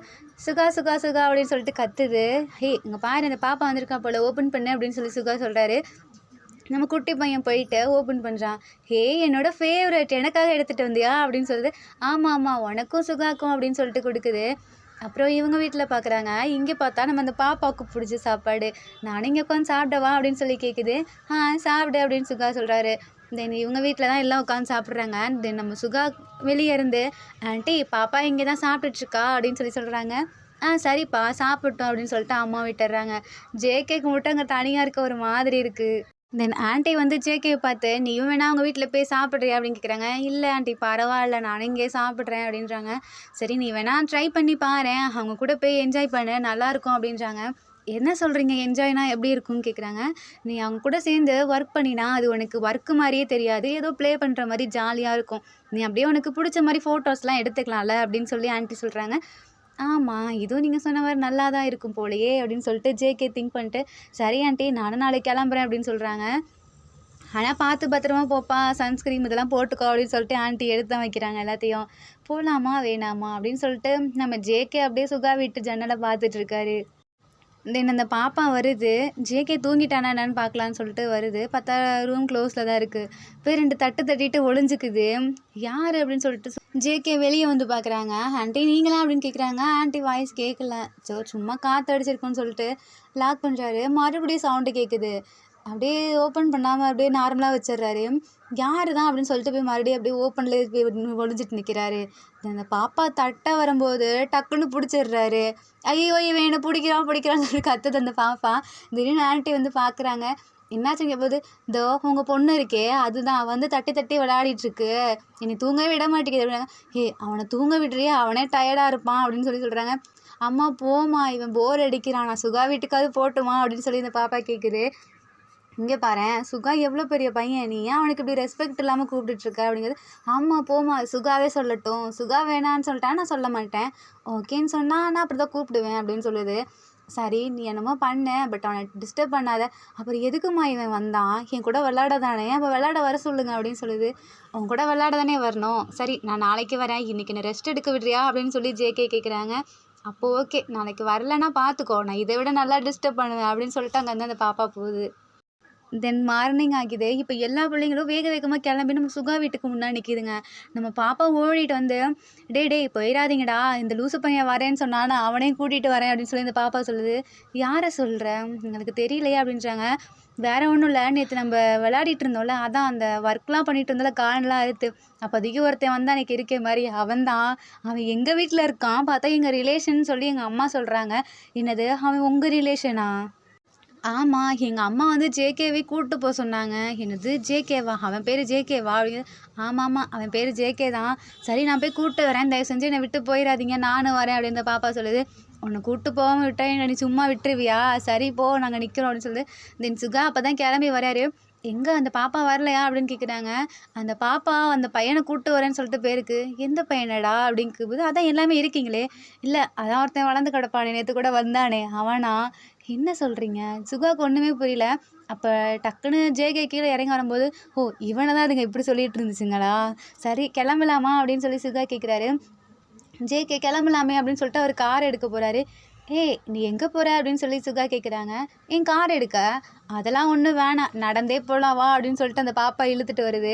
சுகா அப்படின்னு சொல்லிட்டு கத்துது. இங்கே பாரு இந்த பாப்பா வந்திருக்கா போல், ஓப்பன் பண்ணு அப்படின்னு சொல்லி சுகா சொல்கிறாரு. நம்ம குட்டி பையன் போயிட்டு ஓப்பன் பண்ணுறான். என்னோட ஃபேவரட், எனக்காக எடுத்துகிட்டு வந்தியா அப்படின்னு சொல்லுது. ஆமாம் உனக்கும் சுகாக்கும் அப்படின்னு சொல்லிட்டு கொடுக்குது. அப்புறம் இவங்க வீட்டில் பார்க்குறாங்க. இங்கே பார்த்தா நம்ம அந்த பாப்பாவுக்கு பிடிச்ச சாப்பாடு. நானும் இங்கே உட்காந்து சாப்பிடவா அப்படின்னு சொல்லி கேட்குது. சாப்பிடு அப்படின்னு சுகா சொல்கிறாரு. தென் இவங்க வீட்டில் தான் எல்லாம் உட்காந்து சாப்பிட்றாங்க. தென் நம்ம சுகா வெளியே இருந்து, ஆண்டி பாப்பா இங்கே தான் சாப்பிட்டுட்ருக்கா அப்படின்னு சொல்லி சொல்கிறாங்க. சரிப்பா சாப்பிட்டோம் அப்படின்னு சொல்லிட்டு அம்மா விட்டுறாங்க. ஜேகேக்கு மட்டும் அங்கே தனியாக இருக்க ஒரு மாதிரி இருக்குது. தென் ஆண்டி வந்து ஜேகேவை பார்த்து, நீயும் வேணா அவங்க வீட்டில் போய் சாப்பிட்றியா அப்படின்னு கேட்குறாங்க. இல்லை ஆண்டி பரவாயில்ல, நானும் இங்கே சாப்பிட்றேன் அப்படின்றாங்க. சரி நீ வேணா ட்ரை பண்ணி பாரு, அவங்க கூட போய் என்ஜாய் பண்ணு, நல்லாயிருக்கும் அப்படின்றாங்க. என்ன சொல்கிறீங்க, என்ஜாய்னா எப்படி இருக்கும்னு கேட்குறாங்க. நீ அவங்க கூட சேர்ந்து ஒர்க் பண்ணினா அது உனக்கு ஒர்க்கு மாதிரியே தெரியாது, ஏதோ ப்ளே பண்ணுற மாதிரி ஜாலியாக இருக்கும், நீ அப்படியே உனக்கு பிடிச்ச மாதிரி ஃபோட்டோஸ்லாம் எடுத்துக்கலாம்ல அப்படின்னு சொல்லி ஆண்டி சொல்கிறாங்க. ஆமாம் இதுவும் நீங்கள் சொன்ன மாதிரி நல்லா தான் இருக்கும் போலையே அப்படின்னு சொல்லிட்டு ஜேகே திங்க் பண்ணிட்டு, சரி ஆண்டி நானும் நாளைக்கு கிளம்புறேன் அப்படின்னு சொல்கிறாங்க. ஆனால் பார்த்து பத்திரமா போப்பா, சன்ஸ்க்ரீம் இதெல்லாம் போட்டுக்கோ அப்படின்னு சொல்லிட்டு ஆண்டி எடுத்து தான் வைக்கிறாங்க எல்லாத்தையும். போகலாமா வேணாமா அப்படின்னு சொல்லிட்டு நம்ம ஜேகே அப்படியே சுகா வீட்டு ஜன்னலை பார்த்துட்ருக்காரு. தென் அந்த பாப்பா வருது. ஜேகே தூங்கிட்டானா என்னன்னு பார்க்கலான்னு சொல்லிட்டு வருது. பார்த்தா ரூம் க்ளோஸில் தான் இருக்குது. போய் 2 தட்டு தட்டிட்டு ஒளிஞ்சிக்குது. யார் அப்படின்னு சொல்லிட்டு ஜேகே வெளியே வந்து பார்க்குறாங்க. ஆண்டி நீங்களா அப்படின்னு கேட்குறாங்க. ஆண்டி வாய்ஸ் கேட்கல. சும்மா காற்று அடிச்சிருக்குன்னு சொல்லிட்டு லாக் பண்ணுறாரு. மறுபடியும் சவுண்டு கேட்குது. அப்படியே ஓப்பன் பண்ணாமல் அப்படியே நார்மலாக வச்சிடுறாரு. யார் தான் அப்படின்னு சொல்லிட்டு போய் மறுபடியும் அப்படியே ஓப்பன்லேயே போய் ஒளிஞ்சிட்டு நிற்கிறாரு. அந்த பாப்பா தட்டை வரும்போது டக்குன்னு பிடிச்சிடுறாரு. ஐயோ இவன் என்னை பிடிக்கிறான்னு சொல்லி கத்துது அந்த பாப்பா. திடீர்னு ஆண்டி வந்து பார்க்குறாங்க. என்னாச்சுங்க போது, இதோ உங்கள் பொண்ணு இருக்கே அதுதான் வந்து தட்டி தட்டி விளையாடிட்டுருக்கு, என்னை தூங்கவே விட மாட்டேங்குது. அவனை தூங்க விடுறியே, அவனே டயர்டாக இருப்பான் அப்படின்னு சொல்லி சொல்கிறாங்க. அம்மா போமா, இவன் போர் அடிக்கிறான், நான் சுகா வீட்டுக்காவது போட்டுமா அப்படின்னு சொல்லி இந்த பாப்பா கேட்குது. இங்கே பாரேன், சுகா எவ்வளோ பெரிய பையன், நீ ஏன் அவனுக்கு இப்படி ரெஸ்பெக்ட் இல்லாமல் கூப்பிட்டுட்ருக்க அப்படிங்கிறது. ஆமாம் போமா, சுகாவே சொல்லட்டும், சுகா வேணான்னு சொல்லிட்டா நான் சொல்ல மாட்டேன், ஓகேன்னு சொன்னால் நான் அப்படி தான் கூப்பிடுவேன் அப்படின்னு சொல்லுது. சரி நீ என்னமோ பண்ண, பட் அவனை டிஸ்டர்ப் பண்ணாத. அப்புறம் எதுக்குமா இவன் வந்தான், என் கூட விளாட தானே, அப்போ விளாட வர சொல்லுங்க அப்படின்னு சொல்லுது. அவன் கூட விளாட தானே வரணும், சரி நான் நாளைக்கு வரேன், இன்றைக்கி என்ன ரெஸ்ட் எடுக்க விடுறியா அப்படின்னு சொல்லி ஜேகே கேட்குறாங்க. அப்போது ஓகே, நாளைக்கு வரலன்னா பார்த்துக்கோ, நான் இதை விட நல்லா டிஸ்டர்ப் பண்ணுவேன் அப்படின்னு சொல்லிட்டு அங்கே வந்து அந்த பாப்பா போகுது. தென் மார்னிங் ஆகுது. இப்போ எல்லா பிள்ளைங்களும் வேக வேகமாக கிளம்பி நம்ம சுகா வீட்டுக்கு முன்னாடி நிற்கிதுங்க. நம்ம பாப்பா ஓடிட்டு வந்து, டேய் டேய் போயிடாதீங்கடா, இந்த லூசு பையன் வரேன்னு சொன்னா நான் அவனையும் கூட்டிகிட்டு வரேன் அப்படின்னு சொல்லி இந்த பாப்பா சொல்லுது. யாரை சொல்கிற, எங்களுக்கு தெரியலையே அப்படின்றாங்க. வேற ஒன்றும் இல்லை, நேற்று நம்ம விளையாடிட்டு இருந்தோம்ல, அதான் அந்த ஒர்க்லாம் பண்ணிட்டு இருந்தோம்ல, காலெலாம் அறுத்து, அப்போதைக்கு ஒருத்தன் வந்தான் எனக்கு இருக்க மாதிரி, அவன்தான். அவன் எங்கள் வீட்டில் இருக்கான், பார்த்தா எங்கள் ரிலேஷன் சொல்லி எங்கள் அம்மா சொல்கிறாங்க. என்னது, அவன் உங்கள் ரிலேஷனா? ஆமாம், எங்கள் அம்மா வந்து ஜேகேவை கூப்பிட்டு போக சொன்னாங்க. என்னது ஜேகேவா, அவன் பேர் ஜேகேவா அப்படின்னு. ஆமாம் அவன் பேர் ஜேகே தான். சரி நான் போய் கூப்பிட்டு வரேன், தயவு செஞ்சு என்னை விட்டு போயிடாதீங்க, நானும் வரேன் அப்படின்னு இந்த பாப்பா சொல்லுது. உன்னை கூப்பிட்டு போகாமல் விட்டா நீ சும்மா விட்டுருவியா, சரி போ நாங்கள் நிற்கிறோம் அப்படின்னு சொல்லுது. தென் சுகா அப்போ தான் கிளம்பி வராரு. எங்கே அந்த பாப்பா வரலையா அப்படின்னு கேட்குறாங்க. அந்த பாப்பா அந்த பையனை கூப்பிட்டு வரேன்னு சொல்லிட்டு பேருக்கு. எந்த பையனடா அப்படின்னு கேட்கும்போது, அதான் எல்லாமே இருக்கீங்களே. இல்லை அதான் ஒருத்தன் வளர்ந்து கிடப்பானே, நேற்று கூட வந்தானே அவனா. என்ன சொல்கிறீங்க, சுகாவுக்கு ஒன்றுமே புரியல. அப்போ டக்குன்னு ஜேகே கீழே இறங்கி வரும்போது, ஓ இவனை தான் அதுங்க இப்படி சொல்லிட்டு இருந்துச்சுங்களா, சரி கிளம்பலாமா அப்படின்னு சொல்லி சுகா கேட்குறாரு. ஜேகே கிளம்பலாமே அப்படின்னு சொல்லிட்டு அவர் கார் எடுக்க போகிறாரு. ஏய் நீ எங்கே போகிற அப்படின்னு சொல்லி சுகா கேட்குறாங்க. என் கார் எடுக்க, அதெல்லாம் ஒன்றும் வேணாம், நடந்தே போகலாம் வா அப்படின்னு சொல்லிட்டு அந்த பாப்பா இழுத்துட்டு வருது.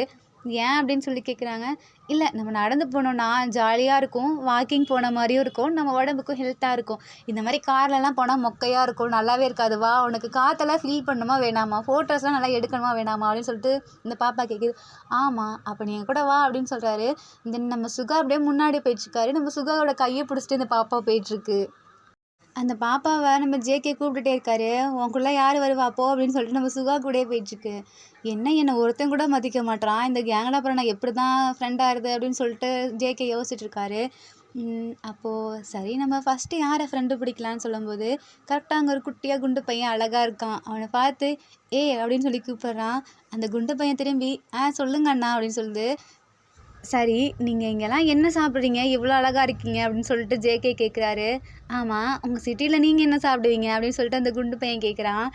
ஏன் அப்படின்னு சொல்லி கேட்குறாங்க. இல்லை நம்ம நடந்து போனோம்னா ஜாலியாக இருக்கும், வாக்கிங் போன மாதிரியும் இருக்கும், நம்ம உடம்புக்கும் ஹெல்த்தாக இருக்கும். இந்த மாதிரி கார்லலாம் போனால் மொக்கையாக இருக்கும், நல்லாவே இருக்காது. வா உனக்கு காற்றெல்லாம் ஃபீல் பண்ணணுமா வேணாமா, ஃபோட்டோஸ்லாம் நல்லா எடுக்கணுமா வேணாமா அப்படின்னு சொல்லிட்டு இந்த பாப்பா கேட்குது. ஆமாம் அப்போ நீ என் கூட வா அப்படின்னு சொல்கிறாரு. தென் நம்ம சுகா அப்படியே முன்னாடி போயிட்டுருக்காரு. நம்ம சுகாவோட கையை பிடிச்சிட்டு இந்த பாப்பா போயிட்டுருக்கு. அந்த பாப்பாவை நம்ம ஜேகே கூப்பிட்டுட்டே இருக்காரு. உனக்குள்ளே யார் வருவா போ அப்படின்னு சொல்லிட்டு நம்ம சுகா கூடயே போயிட்டுருக்கு. என்னை ஒருத்தன் கூட மதிக்க மாட்றான், இந்த கேங்கில் அப்புறம் நான் எப்படி தான் ஃப்ரெண்டாக இருது அப்படின்னு சொல்லிட்டு ஜேகே யோசிச்சுட்ருக்காரு. அப்போது சரி நம்ம ஃபஸ்ட்டு யாரை ஃப்ரெண்டு பிடிக்கலான்னு சொல்லும்போது, கரெக்டாக அங்கே ஒரு குட்டியாக குண்டு பையன் அழகாக இருக்கான். அவனை பார்த்து அப்படின்னு சொல்லி கூப்பிட்றான். அந்த குண்டு பையன் திரும்பி சொல்லுங்க அண்ணா அப்படின்னு சொல்லுது. சரி நீங்கள் இங்கெல்லாம் என்ன சாப்பிட்றீங்க, இவ்வளோ அழகாக இருக்கீங்க அப்படின்னு சொல்லிட்டு ஜேகே கேட்குறாரு. ஆமாம் உங்கள் சிட்டியில் நீங்கள் என்ன சாப்பிடுவீங்க அப்படின்னு சொல்லிட்டு அந்த குண்டு பையன் கேட்குறான்.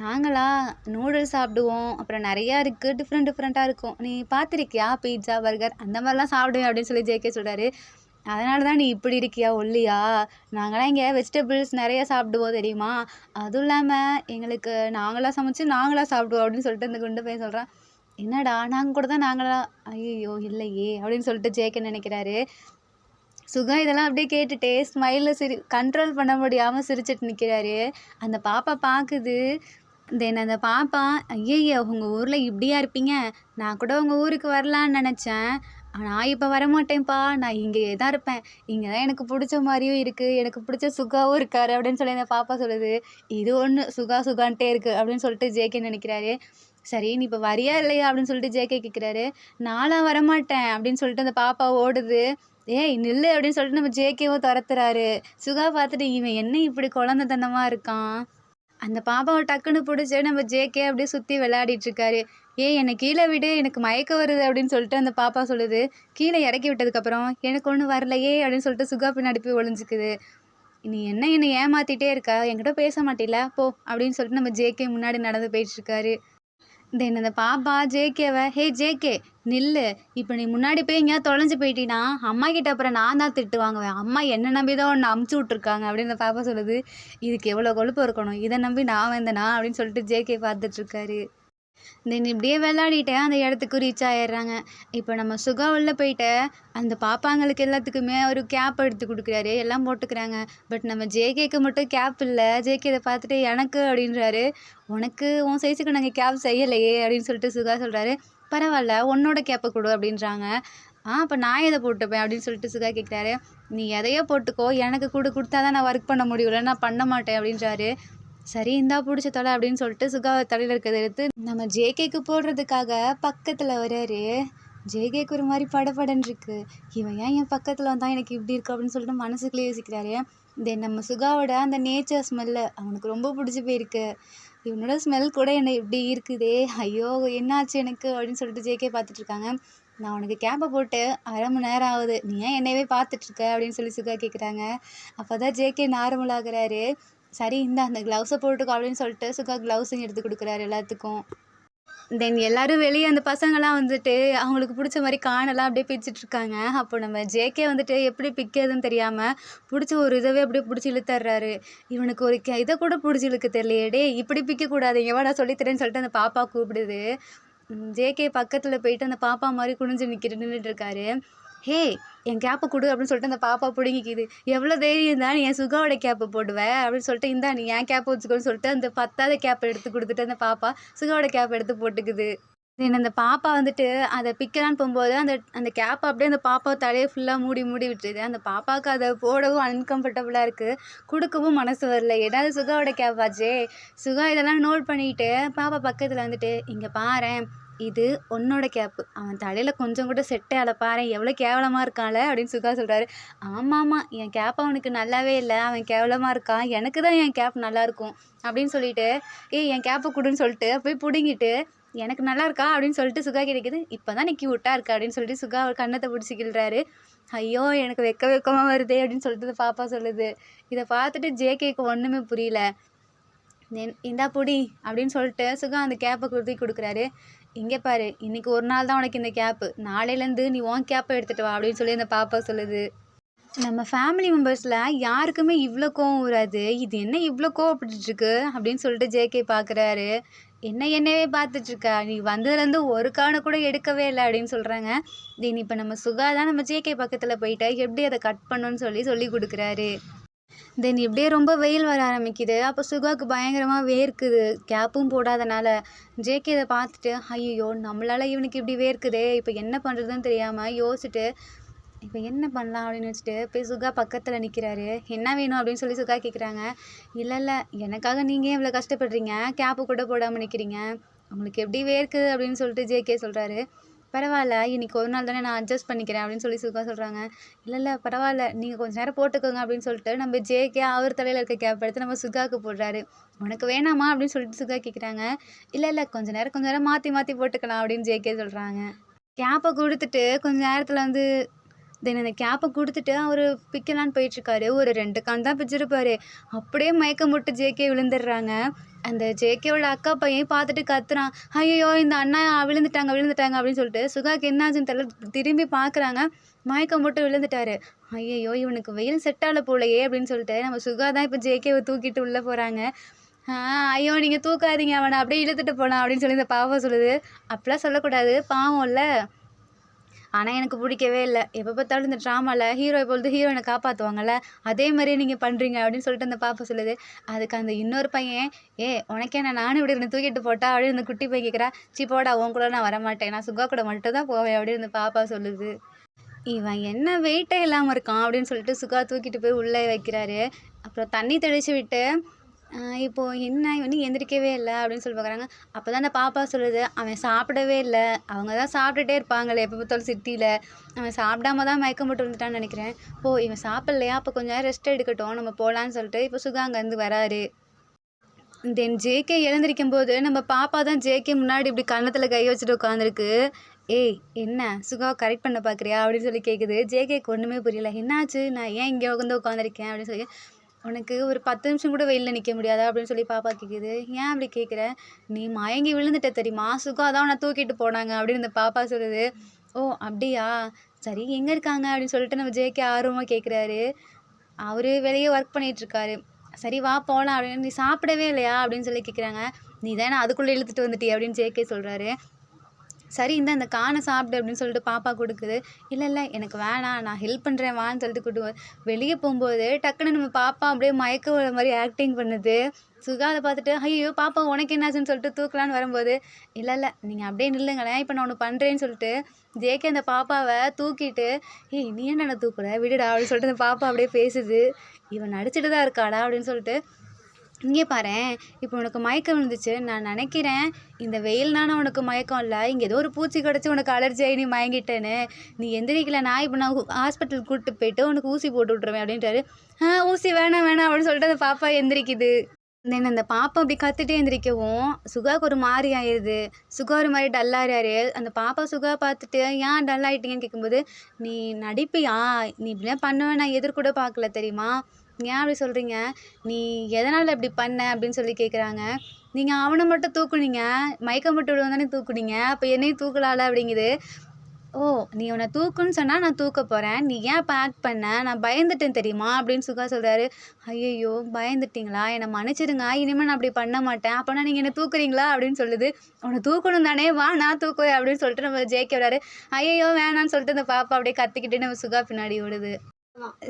நாங்களா நூடுல்ஸ் சாப்பிடுவோம், அப்புறம் நிறையா இருக்குது, டிஃப்ரெண்ட்டாக இருக்கும். நீ பார்த்துருக்கியா பீட்சா பர்கர் அந்த மாதிரிலாம் சாப்பிடுவேன் அப்படின்னு சொல்லி ஜேகே சொல்கிறாரு. அதனால தான் நீ இப்படி இருக்கியா ஒல்லியா, நாங்களாம் இங்கே வெஜிடபிள்ஸ் நிறைய சாப்பிடுவோம் தெரியுமா, அதுவும் இல்லாமல் எங்களுக்கு நாங்களாக சமைச்சு நாங்களாக சாப்பிடுவோம் அப்படின்னு சொல்லிட்டு அந்த குண்டு பையன் சொல்கிறான். என்னடா நாங்கள் கூட தான் நாங்களா, ஐயோ இல்லையே அப்படின்னு சொல்லிட்டு ஜேகே நினைக்கிறாரு. சுகா இதெல்லாம் அப்படியே கேட்டுட்டே ஸ்மைலில் கண்ட்ரோல் பண்ண முடியாமல் சிரிச்சிட்டு நிற்கிறாரு. அந்த பாப்பா பார்க்குது. தென் அந்த பாப்பா, ஐயய்ய உங்கள் ஊரில் இப்படியா இருப்பீங்க, நான் கூட உங்கள் ஊருக்கு வரலான்னு நினச்சேன், நான் இப்போ வரமாட்டேன்ப்பா, நான் இங்கே தான் இருப்பேன், இங்கே தான் எனக்கு பிடிச்ச மாதிரியும் இருக்குது, எனக்கு பிடிச்ச சுகாவும் இருக்கார் அப்படின்னு சொல்லி அந்த பாப்பா சொல்லுது. இது ஒன்று சுகான்ட்டே இருக்குது அப்படின்னு சொல்லிட்டு ஜேகே நினைக்கிறாரு. சரி நீ இப்போ வரியா இல்லையா அப்படின்னு சொல்லிட்டு ஜேகே கேட்குறாரு. நான்லாம் வரமாட்டேன் அப்படின்னு சொல்லிட்டு அந்த பாப்பா ஓடுது. ஏய் நில்லு அப்படின்னு சொல்லிட்டு நம்ம ஜேகேவும் துரத்துறாரு. சுகா பார்த்துட்டு இவன் என்ன இப்படி குழந்தைத்தனமாக இருக்கான். அந்த பாப்பாவை டக்குன்னு பிடிச்சி நம்ம ஜேகே அப்படியே சுற்றி விளையாடிட்டுருக்காரு. என்னை கீழே விடு, எனக்கு மயக்கம் வருது அப்படின்னு சொல்லிட்டு அந்த பாப்பா சொல்லுது. கீழே இறக்கி விட்டதுக்கப்புறம் எனக்கு ஒன்றும் வரலையே அப்படின்னு சொல்லிட்டு சுகா பின்னாடி போய் ஒளிஞ்சிக்குது. நீ என்னை ஏமாற்றிட்டே இருக்கா, என்கிட்ட பேச மாட்டில போ அப்படின்னு சொல்லிட்டு நம்ம ஜேகே முன்னாடி நடந்து போயிட்டுருக்காரு. தென் அந்த பாப்பா ஜேகேவை, ஹே ஜேகே நில்லு, இப்போ நீ முன்னாடி போய் எங்கேயாவது தொலைஞ்சு போயிட்டீன்னா அம்மா கிட்ட அப்புறம் நான் தான் திட்டு வாங்குவேன், அம்மா என்ன நம்பி தான் ஒன்று அமுச்சு விட்ருக்காங்க அப்படின்னு அந்த பாப்பா சொல்லுது. இதுக்கு எவ்வளோ கொழுப்பு இருக்கணும், இதை நம்பி நான் வந்தேனா அப்படின்னு சொல்லிட்டு ஜேகே பார்த்துட்ருக்காரு. தென் இப்படியே விளையாடிட்டு அந்த இடத்துக்கு ரீச் ஆயிடுறாங்க. இப்போ நம்ம சுகா உள்ளே போயிட்டு அந்த பாப்பாங்களுக்கு எல்லாத்துக்குமே ஒரு கேப் எடுத்து கொடுக்குறாரு, எல்லாம் போட்டுக்கிறாங்க. பட் நம்ம ஜேகேக்கு மட்டும் கேப் இல்லை. ஜேகே இதை பார்த்துட்டு எனக்கு அப்படின்றாரு. உனக்கு உன் சைஸுக்கு நாங்கள் கேப் செய்யலையே அப்படின்னு சொல்லிட்டு சுகா சொல்கிறாரு. பரவாயில்ல உன்னோட கேப்பை கொடு அப்படின்றாங்க. அப்போ நான் எதை போட்டுப்பேன் அப்படின்னு சொல்லிட்டு சுகா கேட்குறாரு. நீ எதையோ போட்டுக்கோ, எனக்கு கொடுத்தா தான் நான் ஒர்க் பண்ண முடியல, நான் பண்ண மாட்டேன் அப்படின்றாரு. சரி இந்தா பிடிச்ச தலை அப்படின்னு சொல்லிட்டு சுகா தலையில் இருக்கிறத எடுத்து நம்ம ஜேகேக்கு போடுறதுக்காக பக்கத்தில் வராரு. ஜேகேக்கு ஒரு மாதிரி படபடன்னு இருக்கு. இவன் ஏன் என் பக்கத்தில் வந்தால் எனக்கு இப்படி இருக்கு அப்படின்னு சொல்லிட்டு மனசுக்குள்ளே யோசிக்கிறாரு. தென் நம்ம சுகாவோட அந்த நேச்சர் ஸ்மெல்லு அவனுக்கு ரொம்ப பிடிச்சி போயிருக்கு. இவனோட ஸ்மெல் கூட என்னை இப்படி இருக்குதே, ஐயோ என்னாச்சு எனக்கு அப்படின்னு சொல்லிட்டு ஜேகே பார்த்துட்ருக்காங்க. நான் உனக்கு கேப்பை போட்டு 1/2 மணி நேரம் ஆகுது, நீ ஏன் என்னையவே பார்த்துட்ருக்க அப்படின்னு சொல்லி சுகா கேட்குறாங்க. அப்போ தான் ஜேகே நார்மல் ஆகுறாரு. சரி இந்தா அந்த க்ளவுஸை போட்டுக்கோ அப்படின்னு சொல்லிட்டு சுகா க்ளவுஸையும் எடுத்து கொடுக்குறாரு எல்லாத்துக்கும். தென் எல்லாரும் வெளியே அந்த பசங்கள்லாம் வந்துட்டு அவங்களுக்கு பிடிச்ச மாதிரி காணலாம் அப்படியே பிச்சுட்ருக்காங்க. அப்போ நம்ம ஜேகே வந்துட்டு எப்படி பிக்கிறதுன்னு தெரியாமல் பிடிச்ச ஒரு இதவே அப்படியே பிடிச்சி இழுத்துட்றாரு. இவனுக்கு ஒரு இதை கூட பிடிச்சி இழுக்க தெரியலையே, டே இப்படி பிக்கக்கூடாது, எவா நான் சொல்லித்தரேன்னு சொல்லிட்டு அந்த பாப்பா கூப்பிடுது. ஜேகே பக்கத்தில் போயிட்டு அந்த பாப்பா மாதிரி குனிஞ்சு நின்றுட்டு இருக்காரு. ஹே என் கேப்பை கொடு அப்படின்னு சொல்லிட்டு அந்த பாப்பா பிடுங்கிக்கிது. எவ்வளோ தைரியம் தான் நீ என் சுகாவோட கேப்பை போடுவேன் அப்படின்னு சொல்லிட்டு, இந்தா நீ என் கேப்பை வச்சுக்கோன்னு சொல்லிட்டு அந்த 10வது கேப்பை எடுத்து கொடுத்துட்டு அந்த பாப்பா சுகாவோட கேப்பை எடுத்து போட்டுக்குது. தென் அந்த பாப்பா வந்துட்டு அதை பிக்கலான்னு போகும்போது அந்த அந்த கேப்பை அப்படியே அந்த பாப்பா தலையை ஃபுல்லாக மூடி மூடி விட்டுருது. அந்த பாப்பாவுக்கு அதை போடவும் அன்கம்ஃபர்டபுளாக இருக்குது, கொடுக்கவும் மனசு வரல. ஏதாவது சுகாவோட கேப்பாச்சே. சுகா இதெல்லாம் நோட் பண்ணிட்டு பாப்பா பக்கத்தில் வந்துட்டு, இங்கே பாரேன் இது உன்னோட கேப்பு, அவன் தலையில் கொஞ்சம் கூட செட்டே ஆகலை பாரேன், எவ்வளோ கேவலமாக இருக்கான்ல அப்படின்னு சுகா சொல்கிறாரு. ஆமாம் என் கேப் அவனுக்கு நல்லாவே இல்லை, அவன் கேவலமாக இருக்கான், எனக்கு தான் என் கேப் நல்லாயிருக்கும் அப்படின்னு சொல்லிட்டு, என் கேப்பை கொடுன்னு சொல்லிட்டு போய் பிடுங்கிட்டு, எனக்கு நல்லா இருக்கா அப்படின்னு சொல்லிட்டு சுகா கிடைக்குது. இப்போ தான் நீ க்யூட்டாக இருக்கா அப்படின்னு சொல்லிட்டு சுகா அவர் கண்ணத்தை பிடிச்சி கிள்றாரு. ஐயோ எனக்கு வெக்கமாக வருதே அப்படின்னு சொல்லிட்டு பாப்பா சொல்லுது. இதை பார்த்துட்டு ஜேகேக்கு ஒன்றுமே புரியல. இந்தா பொடி அப்படின்னு சொல்லிட்டு சுகா அந்த கேப்பை கொடுக்குறாரு. இங்கே பாரு, இன்றைக்கி ஒரு நாள் தான் உனக்கு இந்த கேப்பு, நாளையிலேருந்து நீ உன் கேப்பை எடுத்துகிட்டு வா அப்படின்னு சொல்லி அந்த பாப்பா சொல்லுது. நம்ம ஃபேமிலி மெம்பர்ஸில் யாருக்குமே இவ்வளோ கோவம் வராது, இது என்ன இவ்வளோ கோவப்பட்டுருக்கு அப்படின்னு சொல்லிட்டு ஜேகே பார்க்குறாரு. என்னவே பார்த்துட்ருக்கா, நீ வந்ததுலேருந்து ஒரு காணை கூட எடுக்கவே இல்லை அப்படின்னு சொல்கிறாங்க. தென் இப்போ நம்ம சுகா தான் நம்ம ஜேகே பக்கத்தில் போயிட்டு எப்படி அதை கட் பண்ணணும்னு சொல்லி கொடுக்குறாரு. தென் இப்படியே ரொம்ப வெயில் வர ஆரம்பிக்குது. அப்போ சுகாவுக்கு பயங்கரமாக வேர்க்குது, கேப்பும் போடாதனால. ஜேகே இதை பார்த்துட்டு, ஐயோ நம்மளால் இவனுக்கு இப்படி வேர்க்குதே, இப்போ என்ன பண்ணுறதுன்னு தெரியாமல் யோசிச்சுட்டு, இப்போ என்ன பண்ணலாம் அப்படின்னு வச்சுட்டு போய் சுகா பக்கத்தில் நிற்கிறாரு. என்ன வேணும் அப்படின்னு சொல்லி சுகா கேட்குறாங்க. இல்லை எனக்காக நீங்கள் ஏன் இவ்வளோ கஷ்டப்படுறீங்க, கேப்பு கூட போடாமல் நிற்கிறீங்க, உங்களுக்கு எப்படி வேர்க்குது அப்படின்னு சொல்லிட்டு ஜேகே சொல்கிறாரு. பரவாயில்ல, இன்றைக்கி ஒரு நாள் தானே, நான் அட்ஜஸ்ட் பண்ணிக்கிறேன் அப்படின்னு சொல்லி சுகா சொல்கிறாங்க. இல்லை பரவாயில்ல, நீங்கள் கொஞ்சம் நேரம் போட்டுக்கோங்க அப்படின்னு சொல்லிட்டு நம்ம ஜேகே அவர் தலையில் இருக்க கேப் எடுத்து நம்ம சுகாவுக்கு போடுறாரு. உனக்கு வேணாமா அப்படின்னு சொல்லிட்டு சுகா கேட்குறாங்க. இல்லை கொஞ்சம் நேரம் மாற்றி போட்டுக்கலாம் அப்படின்னு ஜேகே சொல்கிறாங்க. கேப்பை கொடுத்துட்டு கொஞ்சம் நேரத்தில் வந்து தென் அந்த கேப்பை கொடுத்துட்டு அவர் பிக்கலான்னு போயிட்டுருக்காரு. ஒரு 2 கான் தான் பிச்சிருப்பாரு. அப்படியே மயக்கம் போட்டு ஜேகே விழுந்துடுறாங்க. அந்த ஜேகேவோட அக்கா பையன் பார்த்துட்டு கத்துறான். ஐயோ இந்த அண்ணா விழுந்துட்டாங்க அப்படின்னு சொல்லிட்டு சுகாக்கு என்னாச்சுன்னு தெரியல, திரும்பி பார்க்குறாங்க, மயக்கம் போட்டு விழுந்துட்டாரு. ஐயோ இவனுக்கு வெயில் செட் ஆகல போலையே அப்படின்னு சொல்லிட்டு நம்ம சுகா தான் இப்போ ஜேகேவை தூக்கிட்டு உள்ளே போகிறாங்க. ஐயோ நீங்கள் தூக்காதீங்க, அவனை அப்படியே இழுத்துட்டு போனான் அப்படின்னு சொல்லி இந்த பாவா சொல்லுது. அப்படிலாம் சொல்லக்கூடாது, பாவம் இல்லை. ஆனால் எனக்கு பிடிக்கவே இல்லை, எப்போ பார்த்தாலும் இந்த ட்ராமாவில் ஹீரோ பொழுது ஹீரோயினை காப்பாற்றுவாங்கள்ல, அதே மாதிரியே நீங்கள் பண்ணுறீங்க அப்படின்னு சொல்லிட்டு அந்த பாப்பா சொல்லுது. அதுக்கு அந்த இன்னொரு பையன், உனக்கே நானும் இப்படி இருந்து தூக்கிட்டு போட்டா அப்படின்னு இந்த குட்டி பையன் கேட்குறா. போடா உன் கூட நான் வரமாட்டேன், நான் சுகா கூட மட்டும் தான் போவேன் அப்படின்னு இந்த பாப்பா சொல்லுது. இவன் என்ன வெயிட்டே இல்லாமல் இருக்கான் அப்படின்னு சொல்லிட்டு சுகா தூக்கிட்டு போய் உள்ளே வைக்கிறாரு. அப்புறம் தண்ணி தெளித்து விட்டு இப்போது என்ன இவனு எந்திரிக்கவே இல்லை அப்படின்னு சொல்லி பார்க்குறாங்க. அப்போ தான் அந்த பாப்பா சொல்லுது, அவன் சாப்பிடவே இல்லை, அவங்க தான் சாப்பிட்டுட்டே இருப்பாங்களே எப்போ பார்த்தாலும் சிட்டியில், அவன் சாப்பிடாம தான் மயக்கம் போட்டு வந்துட்டான்னு நினைக்கிறேன். இவன் சாப்பிட்லையா, அப்போ கொஞ்சம் நேரம் ரெஸ்ட் எடுக்கட்டும், நம்ம போகலான்னு சொல்லிட்டு இப்போ சுகா அங்கேருந்து வராரு. தென் ஜேகே எழுந்திரிக்கும் போது நம்ம பாப்பா தான் ஜேகே முன்னாடி இப்படி கன்னத்தில் கை வச்சுட்டு உட்காந்துருக்கு. என்ன சுகாவை கரெக்ட் பண்ண பார்க்குறியா அப்படின்னு சொல்லி கேட்குது. ஜேகேக்கு ஒன்றுமே புரியல. என்னாச்சு, நான் ஏன் இங்கே உட்காந்துருக்கேன் அப்படின்னு சொல்லி. உனக்கு ஒரு 10 நிமிஷம் கூட வெயிலில் நிற்க முடியாதா அப்படின்னு சொல்லி பாப்பா கேட்குது. ஏன் அப்படி கேட்குற, நீ மயங்கி விழுந்துட்ட தெரியுமா, சுகா தான் உன்னை தூக்கிட்டு போனாங்க அப்படின்னு இந்த பாப்பா சொல்லுது. அப்படியா, சரி எங்கே இருக்காங்க அப்படின்னு சொல்லிட்டு நம்ம ஜேகே ஆர்வமாக கேட்குறாரு. அவர் வெளியே ஒர்க் பண்ணிகிட்ருக்காரு. சரி வா போகலாம் அப்படின்னு. நீ சாப்பிடவே இல்லையா அப்படின்னு சொல்லி கேட்குறாங்க. நீ தானே அதுக்குள்ளே இழுத்துட்டு வந்துட்டி அப்படின்னு ஜேகே சொல்கிறாரு. சரி இந்த காணை சாப்பிடு அப்படின்னு சொல்லிட்டு பாப்பா கொடுக்குது. இல்லை எனக்கு வேணாம், நான் ஹெல்ப் பண்ணுறேன் வான்னு சொல்லிட்டு கூட்டு வெளியே போகும்போது டக்குன்னு நம்ம பாப்பா அப்படியே மயக்க வர மாதிரி ஆக்டிங் பண்ணுது. சுகா அதை பார்த்துட்டு, ஐயோ பாப்பா உனக்கு என்னாச்சுன்னு சொல்லிட்டு தூக்கலான்னு வரும்போது, இல்லை நீங்கள் அப்படியே நில்லுங்களேன், இப்போ நான் ஒன்று பண்ணுறேன்னு சொல்லிட்டு ஜேகே அந்த பாப்பாவை தூக்கிட்டு, நீ என்ன தூக்குற விடுடா அப்படின்னு சொல்லிட்டு அந்த பாப்பா அப்படியே பேசுது. இவன் நடிச்சிட்டு தான் இருக்காடா அப்படின்னு சொல்லிட்டு, இங்கே பாரேன், இப்போ உனக்கு மயக்கம் விழுந்துச்சு, நான் நினைக்கிறேன் இந்த வெயில்னால உனக்கு மயக்கம் இல்லை, இங்கே ஏதோ ஒரு பூச்சி கிடச்சி உனக்கு அலர்ஜி ஆகி நீ மயங்கிட்டேன்னு, நீ எந்திரிக்கலைன்னா இப்போ நான் ஹாஸ்பிட்டலுக்கு கூப்பிட்டு போயிட்டு உனக்கு ஊசி போட்டு விட்ருவேன் அப்படின்ட்டாரு. ஊசி வேணாம் அப்படின்னு சொல்லிட்டு அந்த பாப்பா எந்திரிக்குது. தென் அந்த பாப்பா அப்படி கத்திட்டே எந்திரிக்கவும், சுகாவுக்கு ஒரு மாரி ஆயிருது. சுகா ஒரு மாரி டல்லாறாரு. அந்த பாப்பா சுகாவ பார்த்துட்டு, "ஏன் டல் ஆயிட்டீங்கன்னு?" கேட்கும்போது, "நீ நடிப்பியா? நீ இப்படிலாம் பண்ணுவேன்னு நான் எதிர்கூட பார்க்கல தெரியுமா? ஏன் அப்படி சொல்றீங்க? நீ எதனால இப்படி பண்ண?" அப்படின்னு சொல்லி கேட்குறாங்க. "நீங்க அவன மட்டும் தூக்குனீங்க. மயக்கம் போட்டு விழுந்தோனே தானே தூக்குனீங்க. அப்ப என்னையும் தூக்கலால?" அப்படிங்குது. "ஓ! நீ அவன தூக்குன்னு சொன்னா நான் தூக்கப் போறேன். நீ ஏன் இப்ப ஆக்ட் பண்ண? நான் பயந்துட்டேன் தெரியுமா?" அப்படின்னு சுகா சொல்றாரு. "ஐயய்யோ! பயந்துட்டீங்களா? என்ன மன்னிச்சிடுங்க. இனிமே நான் அப்படி பண்ண மாட்டேன். அப்பன்னா நீங்க என்ன தூக்குறீங்களா?" அப்படின்னு சொல்லுது. "உன்ன தூக்கணும் தானே! வா நான் தூக்குவேன்" அப்படின்னு சொல்லிட்டு நம்ம ஜேகே வராரு. "ஐயய்யோ! வேணான்னு" சொல்லிட்டு அந்த பாப்பா அப்படியே கத்திக்கிட்டு நம்ம சுகா பின்னாடி ஓடுது.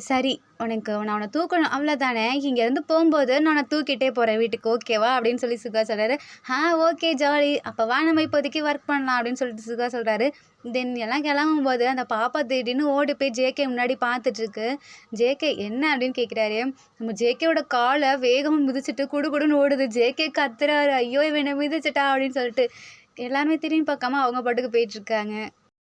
"சரி, நான் அவன தூக்கணும் அவ்வளோதானே! இங்கேருந்து போம்போது நான் உன்ன தூக்கிட்டே போறேன் வீட்டுக்கு. ஓகேவா?" அப்படின்னு சொல்லி சுகா சொல்றாரு. Okay jolly. அப்ப வா நம்ம இப்போதைக்கு ஒர்க் பண்ணலாம்" அப்படின்னு சொல்லிட்டு சுகா சொல்றாரு. தென் எல்லாம் கிளம்பும்போது அந்த பாப்பா திடீர்னு ஓடி போய் ஜேகே முன்னாடி பார்த்துட்டுருக்கு. "ஜேகே என்ன?" அப்படின்னு கேட்குறாரு. நம்ம ஜேகேவோட கால வேகமா மிதிச்சுட்டு குடுகுடுன்னு ஓடுது. ஜேகே கத்துறாரு. "ஐயோ! இவ என்ன மிதிச்சுட்டா" அப்படின்னு சொல்லிட்டு. எல்லாருமே திரும்பி பார்க்காம அவங்க பாட்டுக்கு போயிட்டுருக்காங்க.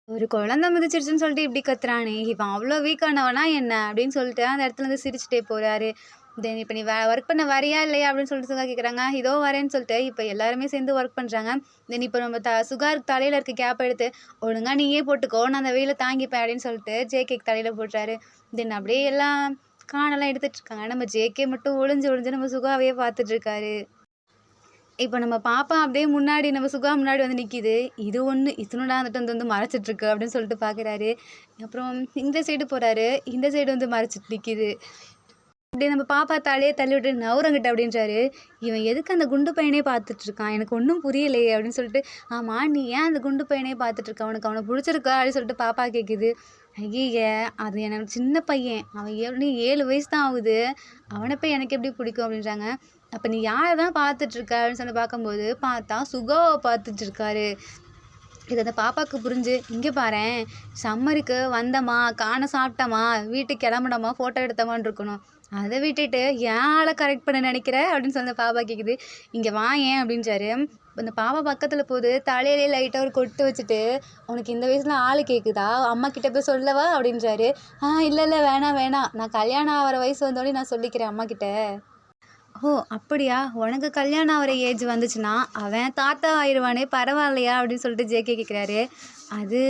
"ஒரு குழந்தை மிதிச்சிருச்சுன்னு சொல்லிட்டு இப்படி கத்துறானே! இவன் அவ்ளோ வீக்கானவனா என்ன?" அப்படின்னு சொல்லிட்டு அந்த இடத்துலருந்து சிரிச்சுட்டே போறாரு. தென் "இப்ப நீ ஒர்க் பண்ண வரியா இல்லையா?" அப்படின்னு சொல்லிட்டு சுகா கேட்குறாங்க. "இதோ வரேன்னு" சொல்லிட்டு இப்ப எல்லாருமே சேர்ந்து ஒர்க் பண்றாங்க. தென் இப்ப நம்ம சுகாருக்கு தலையில இருக்க கேப் எடுத்து, "ஒழுங்கா நீயே போட்டுக்கோ. நான் அந்த வெயில தாங்கிப்பேன்" அப்படின்னு சொல்லிட்டு ஜேகேக்கு தலையில போட்டுறாரு. தென் அப்படியே எல்லாம் காணெல்லாம் எடுத்துட்டு இருக்காங்க. நம்ம ஜேகே மட்டும் ஒளிஞ்சு ஒளிஞ்சு நம்ம சுகாவையே பார்த்துட்டு இருக்காரு. இப்ப நம்ம பாப்பா அப்படியே முன்னாடி நம்ம சுகா முன்னாடி வந்து நிக்கிது. இது ஒண்ணு இத்துணூண்டாந்துட்டு வந்து மறைச்சிட்டுருக்கு அப்படின்னு சொல்லிட்டு பார்க்குறாரு. அப்புறம் இந்த சைடு போறாரு. இந்த சைடு வந்து மறைச்சிட்டு நிக்கிது. அப்படியே நம்ம பாப்பா தலைய தள்ளிவிட்டு "நவுரங்கிட்டு" அப்படின்றாரு. இவன் எதுக்கு அந்த குண்டு பையனே பார்த்துட்ருக்கான்? எனக்கு ஒண்ணும் புரியலையே அப்படின்னு சொல்லிட்டு, "ஆமா நீ ஏன் அந்த குண்டு பையனே பார்த்துட்ருக்க? உனக்கு அவன புடிச்சிருக்கா?" அப்படின்னு சொல்லிட்டு பாப்பா கேட்குது. "ஐய்யய்ய! அது எனக்கு சின்ன பையன். அவன் இன்னும் 7 வயசு தான் ஆகுது. அவன போய் எனக்கு எப்படி பிடிக்கும்?" அப்படின்றாங்க. "அப்ப நீ யார தான் பார்த்துட்ருக்க?" அப்படின்னு சொல்லி பார்க்கும்போது, பார்த்தா சுகாவ பார்த்துட்ருக்காரு. இது அந்த பாப்பாவுக்கு புரிஞ்சு, "இங்க பாரேன், சம்மருக்கு வந்தோமா, சாப்பிட்டோமா, வீட்டுக்கு கிளம்புனோமா, ஃபோட்டோ எடுத்தோமான்னு இருக்கணும். அத விட்டுட்டு என் ஆள கரெக்ட் பண்ண நினைக்கிற?" அப்படின்னு சொல்லி அந்த பாப்பா கேட்குது. "இங்க வாயேன்" அப்படின்றாரு. அந்த பாப்பா பக்கத்துல போது தலையிலேயே லைட்டா ஒரு கொட்டு வச்சுட்டு, "உனக்கு இந்த வயசுல ஆளு கேட்குதா? அம்மா கிட்ட போய் சொல்லவா?" அப்படின்றாரு. இல்ல இல்ல வேணாம் வேணாம். நான் கல்யாணம் ஆகுற வயசு வந்தோனே நான் சொல்லிக்கிறேன் அம்மாகிட்ட." "ஓ! அப்படியா? உனக்கு கல்யாணம் ஆகுற ஏஜ் வந்துச்சுன்னா, அவன் தாத்தா ஆயிருவானே பரவாயில்லையா?" அப்படின்னு சொல்லிட்டு ஜேகே கேட்குறாரு. "அது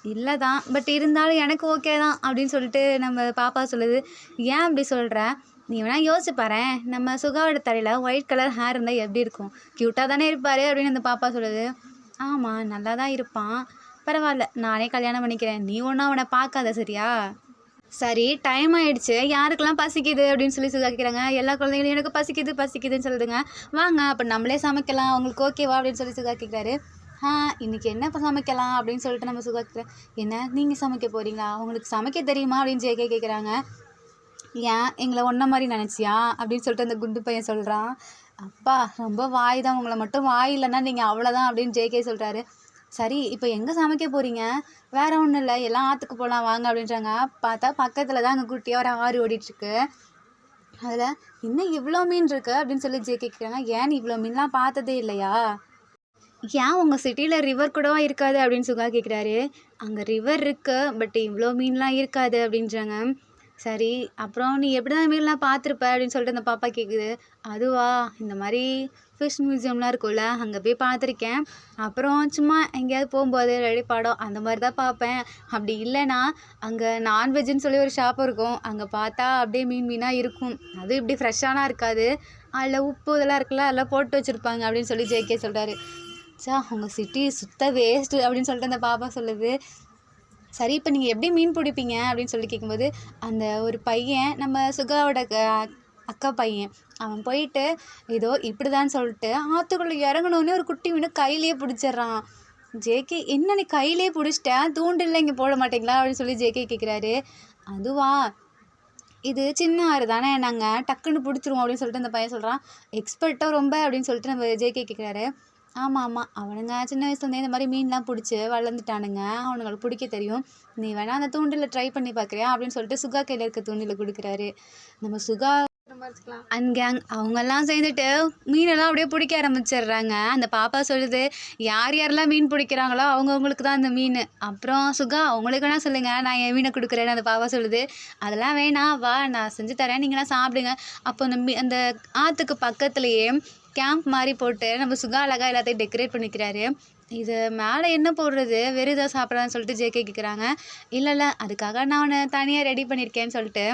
இல்ல தான். பட் இருந்தாலும் எனக்கு ஓகே தான்" அப்படின்னு சொல்லிட்டு நம்ம பாப்பா சொல்லுது. "ஏன் அப்படி சொல்ற? நீ வேணா யோசிச்சு பாரேன். நம்ம சுகாவோட தலையில ஒயிட் கலர் ஹேர் இருந்தா எப்படி இருக்கும்? கியூட்டா தானே இருப்பாரு" அப்படின்னு அந்த பாப்பா சொல்லுது. "ஆமா, நல்லா தான் இருப்பான். பரவாயில்ல. நானே கல்யாணம் பண்ணிக்கிறேன். நீ ஒண்ணும் அவன பார்க்காத சரியா?" "சரி டைம் ஆயிடுச்சு. யாருக்கெல்லாம் பசிக்குது?" அப்படின்னு சொல்லி சுதா கேட்குறாங்க. எல்லா குழந்தைங்களும் "எனக்கு பசிக்குது, பசிக்குதுன்னு" சொல்லுதுங்க. "வாங்க அப்ப நம்மளே சமைக்கலாம். உங்களுக்கு ஓகேவா?" அப்படின்னு சொல்லி சுதா கேட்குறாரு. இன்னைக்கு என்ன சமைக்கலாம்?" அப்படின்னு சொல்லிட்டு நம்ம சுதா கேட்குறேன். "என்ன நீங்க சமைக்க போறீங்களா? உங்களுக்கு சமைக்க தெரியுமா?" அப்படின்னு ஜேகே கேட்குறாங்க. "ஏன் எங்கள உன்ன மாரி நினைச்சியா?" அப்படின்னு சொல்லிட்டு அந்த குண்டு பையன் சொல்றான். "அப்பா ரொம்ப வாய் தான். உங்கள மட்டும் வாய் இல்லன்னா நீங்க அவ்வளோதான்" அப்படின்னு ஜேகே சொல்றாரு. "சரி இப்ப எங்க சமைக்க போறீங்க?" "வேற ஒண்ணும் இல்ல. எல்லாம் ஆத்துக்கு போலாம் வாங்க" அப்படின்றாங்க. பார்த்தா பக்கத்துல தான் அங்க குட்டியா ஒரு ஆறு ஓடிட்டுருக்கு. அதுல "என்ன இவ்ளோ மீன் இருக்கு?" அப்படின்னு சொல்லி ஜேகே கேட்குறாங்க. "ஏன் நீ இவ்ளோ மீன்லாம் பார்த்ததே இல்லையா?" "ஏன் உங்க சிட்டில ரிவர் கூடவா இருக்காது?" அப்படின்னு சுகா கேட்குறாரு. "அங்க ரிவர் இருக்கு. பட் இவ்ளோ மீன்லாம் இருக்காது" அப்படின்றாங்க. "சரி அப்புறம் நீ எப்படி தான் மீன்லாம் பார்த்துருப்ப?" அப்படின்னு சொல்லிட்டு அந்த பாப்பா கேட்குது. "அதுவா? இந்த மாரி ஃபிஷ் மியூசியம்லாம் இருக்கும்ல, அங்க போய் பார்த்துருக்கேன். அப்புறம் சும்மா எங்கேயாவது போம்போது இல்லாட்டி படம் அந்த மாரி தான் பார்ப்பேன். அப்படி இல்லைன்னா அங்க நான்வெஜ்ஜுன்னு சொல்லி ஒரு ஷாப் இருக்கும். அங்க பார்த்தா அப்படியே மீன் மீனா இருக்கும். அதுவும் இப்படி ஃப்ரெஷ்ஷாலாம் இருக்காது. அதில உப்பு இதெல்லாம் இருக்குல்ல, அதெல்லாம் போட்டு வச்சிருப்பாங்க" அப்படின்னு சொல்லி ஜேகே சொல்றாரு. உங்க சிட்டி சுத்த வேஸ்ட்டு" அப்படின்னு சொல்லிட்டு அந்த பாப்பா சொல்லுது. "சரி இப்ப நீங்க எப்படி மீன் பிடிப்பீங்க?" அப்படின்னு சொல்லி கேட்கும்போது, அந்த ஒரு பையன் நம்ம சுகாவோட அக்கா பையன். அவன் போயிட்டு ஏதோ இப்படிதான்னு சொல்லிட்டு ஆத்துக்குள்ள இறங்குனோனே ஒரு குட்டி மீன கையிலேயே பிடிச்சிடுறான். ஜேகே "என்ன நீ கையிலேயே பிடிச்சிட்ட? தூண்டில்லாம் இங்க போட மாட்டீங்களா?" அப்படின்னு சொல்லி ஜேகே கேட்குறாரு. "அதுவா? இது சின்ன ஆறு தானே, நாங்க டக்குன்னு பிடிச்சிருவோம்" அப்படின்னு சொல்லிட்டு அந்த பையன் சொல்றான். "எக்ஸ்பர்ட்டா ரொம்ப" அப்படின்னு சொல்லிட்டு நம்ம ஜேகே கேட்குறாரு. "ஆமா, ஆமா. அவனுங்க சின்ன வயசுலேருந்தே இந்த மாரி மீன்லாம் புடிச்சு வளர்ந்துட்டானுங்க. அவனுங்களுக்கு பிடிக்க தெரியும். நீ வேணா அந்த தூண்டில ட்ரை பண்ணி பார்க்குறியா?" அப்படின்னு சொல்லிட்டு சுகா கையில இருக்க தூண்டில குடுக்குறாரு. நம்ம சுகா சம்பாரிச்சுக்கலாம். அண்ட் கேங் அவங்கெல்லாம் சேர்ந்துட்டு மீனெல்லாம் அப்படியே பிடிக்க ஆரம்பிச்சிடுறாங்க. அந்த பாப்பா சொல்லுது, யார் யாரெல்லாம் மீன் பிடிக்கிறாங்களோ அவங்கவுங்களுக்கு தான் அந்த மீன். அப்புறம் சுகா உங்களுக்கு வேணா சொல்லுங்கள், நான் என் மீனை கொடுக்குறேன்னு அந்த பாப்பா சொல்லுது. அதெல்லாம் வேணாம், வா நான் செஞ்சு தரேன், நீங்களாம் சாப்பிடுங்க. அப்போ அந்த ஆற்றுக்கு பக்கத்துலேயே கேம்ப் மாதிரி போட்டு நம்ம சுகா அழகாக எல்லாத்தையும் டெக்கரேட் பண்ணிக்கிறாரு. இது மேலே என்ன போடுறது, வெறும் இதாக சாப்பிட்றான்னு சொல்லிட்டு ஜேகே கேட்குறாங்க. இல்லை அதுக்காக நான் ஒன்று தனியாக ரெடி பண்ணியிருக்கேன்னு சொல்லிட்டு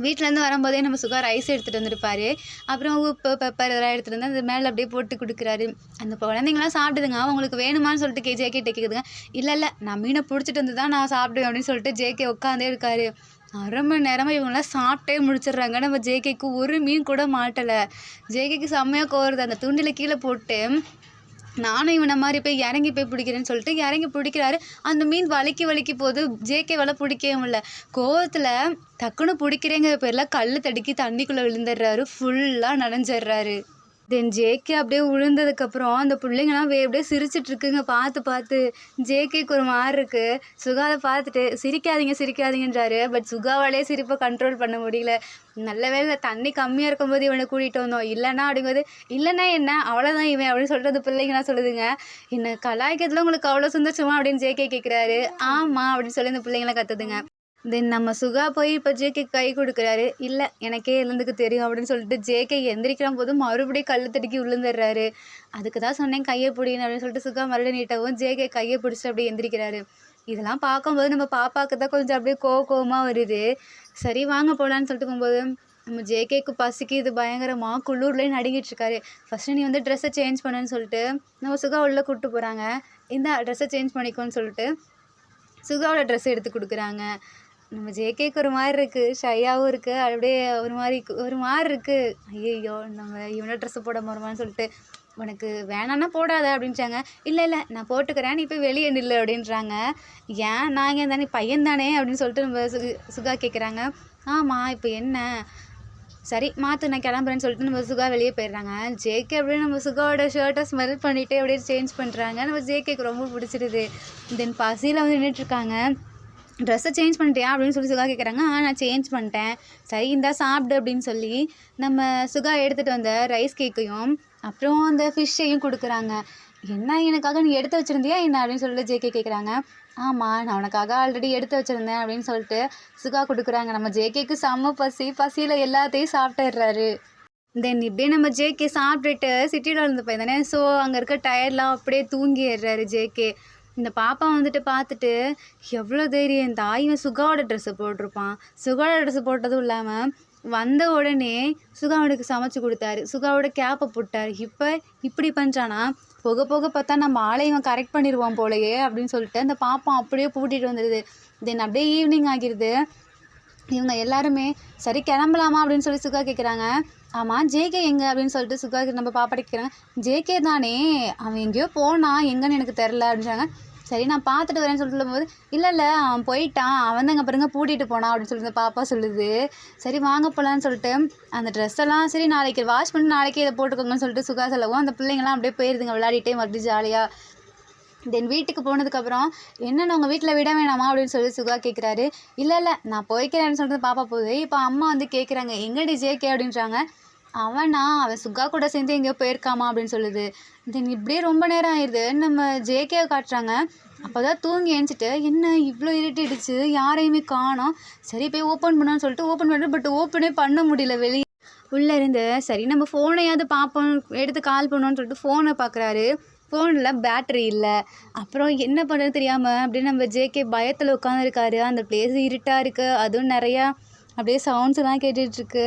வீட்டிலேருந்து வரும்போதே நம்ம சுகா ரைஸ் எடுத்துகிட்டு வந்திருப்பாரு. அப்புறம் உப்பு பெப்பர் இதெல்லாம் எடுத்துகிட்டு வந்து அந்த மேலே அப்படியே போட்டு கொடுக்குறாரு. அந்த குழந்தைங்களாம் சாப்பிடுதுங்க. உங்களுக்கு வேணுமான்னு சொல்லிட்டு ஜேகே கேட்குதுங்க. இல்லை நான் மீனை பிடிச்சிட்டு வந்து தான் நான் சாப்பிடுவேன் அப்படின்னு சொல்லிட்டு ஜேகே உட்காந்தே இருக்காரு. 1/2 மணி நேரமாக இவங்களாம் சாப்பிட்டே முடிச்சிடுறாங்க. நம்ம ஜேகேக்கு ஒரு மீன் கூட மாட்டலை. ஜேகேக்கு செம்மையாக கோருது. அந்த தூண்டில கீழே போட்டு நானும் இவனை மாதிரி போய் இறங்கி போய் பிடிக்கிறேன்னு சொல்லிட்டு இறங்கி பிடிக்கிறாரு. அந்த மீன் வலிக்கி போகுது. ஜேகேவால் பிடிக்கவே முடியல. கோவத்தில் டக்குன்னு பிடிக்கிறேங்கிற பேரில் கல் தடுக்கி தண்ணிக்குள்ளே விழுந்துடுறாரு. ஃபுல்லாக நனைஞ்சிடுறாரு. தென் ஜேகே அப்படியே விழுந்ததுக்கப்புறம் அந்த பிள்ளைங்கலாம் அப்படியே சிரிச்சிட்ருக்குங்க பார்த்து. ஜேகேக்கு ஒரு மாதிரி இருக்குது. சுகாவை பார்த்துட்டு சிரிக்காதீங்கன்றாரு. பட் சுகாவாலே சிரிப்பை கண்ட்ரோல் பண்ண முடியல. நல்ல வேளை தண்ணி கம்மியாக இருக்கும்போது இவனை கூட்டிகிட்டு வந்தோம். இல்லைன்னா என்ன அவ்வளோதான் இவன் அப்படின்னு சொல்லிட்டு அந்த பிள்ளைங்கலாம் சொல்லுதுங்க. என்ன கலாய்க்கிறதுல உங்களுக்கு அவ்வளோ சந்தோஷமா அப்படின்னு ஜேகே கேட்குறாரு. ஆமாம் அப்படின்னு சொல்லி அந்த பிள்ளைங்களாம் கற்றுதுங்க. தென் நம்ம சுகா போய் இப்போ ஜேகே கை கொடுக்குறாரு. இல்லை எனக்கே எழுந்துக்கு தெரியும் அப்படின்னு சொல்லிட்டு ஜேகே எந்திரிக்கிற போதும் மறுபடியும் கல் தடுக்கி விழுந்துடுறாரு. அதுக்கு தான் சொன்னேன் கையை பிடின்னு அப்படின்னு சொல்லிட்டு சுகா மறுபடியும் நீட்டவும் ஜேகே கையை பிடிச்சிட்டு அப்படியே எந்திரிக்கிறாரு. இதெல்லாம் பார்க்கும்போது நம்ம பாப்பாவுக்கு தான் கொஞ்சம் அப்படியே கோவமாக வருது. சரி வாங்க போகலான்னு சொல்லிட்டு போகும்போது நம்ம ஜேகேக்கு பசிக்கு இது பயங்கரமாக குளூர்லேயே நடுங்கிட்டு இருக்காரு. ஃபஸ்ட்டு நீ வந்து ட்ரெஸ்ஸை சேஞ்ச் பண்ணுன்னு சொல்லிட்டு நம்ம சுகா உள்ளே கூப்பிட்டு போகிறாங்க. இந்த ட்ரெஸ்ஸை சேஞ்ச் பண்ணிக்கோன்னு சொல்லிட்டு சுகாவோட ட்ரெஸ்ஸை எடுத்து கொடுக்குறாங்க. நம்ம ஜேகேக்கு ஒரு மாதிரி இருக்குது, ஷையாகவும் இருக்குது, அப்படியே ஒரு மாதிரி இருக்குது. ஐயோ நம்ம இவனோட ட்ரெஸ்ஸை போட போகிறோமான்னு சொல்லிட்டு உனக்கு வேணான்னா போடாத அப்படின்ட்டாங்க. இல்லை நான் போட்டுக்கிறேன், நீ போய் வெளியே நில்லு அப்படின்றாங்க. ஏன் நான் இங்கே தானே பையன் தானே அப்படின்னு சொல்லிட்டு நம்ம சுகா கேட்குறாங்க. ஆமாம் இப்போ என்ன, சரி மாற்று நான் கிளம்புறேன்னு சொல்லிட்டு நம்ம சுகா வெளியே போயிடுறாங்க. ஜேகே அப்படியே நம்ம சுகாவோட ஷர்ட்டை ஸ்மெல் பண்ணிவிட்டு அப்படியே சேஞ்ச் பண்ணுறாங்க. நம்ம ஜேகேக்கு ரொம்ப பிடிச்சிருது. தென் பசியில் வந்து நின்றுட்டுருக்காங்க. ட்ரெஸ்ஸை சேஞ்ச் பண்ணிட்டியா அப்படின்னு சொல்லி சுகா கேட்குறாங்க. நான் சேஞ்ச் பண்ணிட்டேன். சரி இந்தா சாப்பிடு அப்படின்னு சொல்லி நம்ம சுகா எடுத்துகிட்டு வந்த ரைஸ் கேக்கையும் அப்புறம் அந்த ஃபிஷ்ஷையும் கொடுக்குறாங்க. என்ன எனக்காக நீ எடுத்து வச்சுருந்தியா என்ன அப்படின்னு சொல்லிட்டு ஜேகே கேட்குறாங்க. ஆமாம் நான் உனக்காக ஆல்ரெடி எடுத்து வச்சுருந்தேன் அப்படின்னு சொல்லிட்டு சுகா கொடுக்குறாங்க. நம்ம ஜேகேக்கு செம்ம பசியில் எல்லாத்தையும் சாப்பிட்டுடுறாரு. தென் இப்படியே நம்ம ஜேகே சாப்பிட்டுட்டு சிட்டியில் இருந்து போய் தானே, ஸோ அங்கே இருக்க டயர்லாம் அப்படியே தூங்கிடுறாரு ஜேகே. இந்த பாப்பா வந்துட்டு பார்த்துட்டு எவ்வளோ தைரியம், இந்த இவன் சுகாவோட ட்ரெஸ்ஸை போட்டிருப்பான். சுகாவோட ட்ரெஸ்ஸை போட்டதும் இல்லாமல் வந்த உடனே சுகாவுக்கு சமைச்சு கொடுத்தாரு. சுகாவோட கேப்பை போட்டார். இப்போ இப்படி பண்ணுறானா, போக பார்த்தா நம்ம ஆளை இவன் கரெக்ட் பண்ணிடுவான் போலையே அப்படின்னு சொல்லிட்டு அந்த பாப்பா அப்படியே பூட்டிகிட்டு வந்துடுது. தென் அப்படியே ஈவினிங் ஆகிடுது. இவங்க எல்லாருமே சரி கிளம்பலாமா அப்படின்னு சொல்லி சுகா கேட்குறாங்க. ஆமாம் ஜேகே எங்கே அப்படின்னு சொல்லிட்டு சுகா நம்ம பாப்பா கேட்குறாங்க. ஜேகே தானே, அவன் எங்கேயோ போனான், எங்கன்னு எனக்கு தெரில அப்படின்றாங்க. சரி நான் பார்த்துட்டு வரேன்னு சொல்லிட்டு போது இல்லை அவன் போயிட்டான், அவன் தான் பாருங்க பூட்டிகிட்டு போனான் அப்படின்னு சொல்லி பாப்பா சொல்லுது. சரி வாங்க போகலான்னு சொல்லிட்டு அந்த ட்ரெஸ்ஸெல்லாம் சரி நாளைக்கு வாஷ் பண்ணி நாளைக்கே இதை போட்டுக்கோங்கன்னு சொல்லிட்டு சுகா சொல்லவும் அந்த பிள்ளைங்கள்லாம் அப்படியே போயிருதுங்க விளையாடிட்டே மறுபடியும் ஜாலியாக. தென் வீட்டுக்கு போனதுக்கப்புறம் என்னென்ன உங்கள் வீட்டில் விட வேணாமா அப்படின்னு சொல்லி சுகா கேட்குறாரு. இல்லை நான் போய்க்கிறேன்னு சொல்லிட்டு பாப்பா போகுது. இப்போ அம்மா வந்து கேட்குறாங்க எங்கடி ஜேகே அப்படின்றாங்க. அவன் சுகா கூட சேர்ந்து எங்கேயோ போயிருக்காமா அப்படின்னு சொல்லுது. தென் இப்படியே ரொம்ப நேரம் ஆயிடுது. நம்ம ஜேகே காட்டுறாங்க. அப்போ தான் தூங்கி எழுந்துட்டு என்ன இவ்வளோ இருட்டிடுச்சு, யாரையுமே காணோம். சரி போய் ஓப்பன் பண்ணோன்னு சொல்லிட்டு ஓப்பன் பண்ணுறேன். பட் ஓப்பனே பண்ண முடியல வெளியே உள்ளே இருந்து. சரி நம்ம ஃபோனையாவது பார்ப்போம், எடுத்து கால் பண்ணோன்னு சொல்லிட்டு ஃபோனை பார்க்குறாரு. ஃபோனில் பேட்ரி இல்லை. அப்புறம் என்ன பண்ணுறது தெரியாமல் அப்படியே நம்ம ஜேகே பயத்தில் உட்காந்துருக்காரு. அந்த பிளேஸ் இருட்டாக இருக்குது, அதுவும் நிறையா அப்படியே சவுண்ட்ஸ்லாம் கேட்டுட்ருக்கு.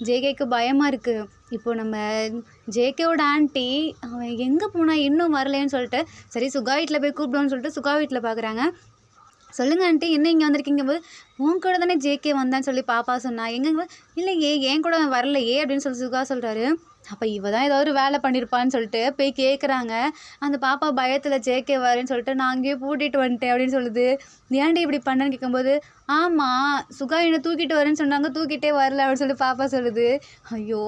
ஜேகேக்கு பயமாக இருக்குது. இப்போது நம்ம ஜேகேவோட ஆண்டி அவன் எங்கே போனால் இன்னும் வரலேன்னு சொல்லிட்டு சரி சுகா வீட்டில் போய் கூப்பிடுவோன்னு சொல்லிட்டு சுகா வீட்டில் பார்க்குறாங்க. சொல்லுங்கள் ஆண்டி என்ன இங்கே வந்திருக்கீங்க போது உன் கூட தானே ஜேகே வந்தான்னு சொல்லி பாப்பா சொன்னா. எங்கே இல்லையே என் கூட வரலையே அப்படின்னு சொல்லி சுகா சொல்கிறாரு. அப்போ இவ தான் ஏதோ ஒரு வேலை பண்ணியிருப்பான்னு சொல்லிட்டு போய் கேட்குறாங்க. அந்த பாப்பா பயத்தில் ஜேகே வரேன்னு சொல்லிட்டு நான் அங்கேயே பூட்டிகிட்டு வந்துட்டேன் அப்படின்னு சொல்லுது. ஏன்டி இப்படி பண்ணேன்னு கேட்கும்போது ஆமாம் சுகா என்னை தூக்கிட்டு வரேன்னு சொன்னாங்க, தூக்கிட்டே வரல அப்படின்னு சொல்லிட்டு பாப்பா சொல்லுது. ஐயோ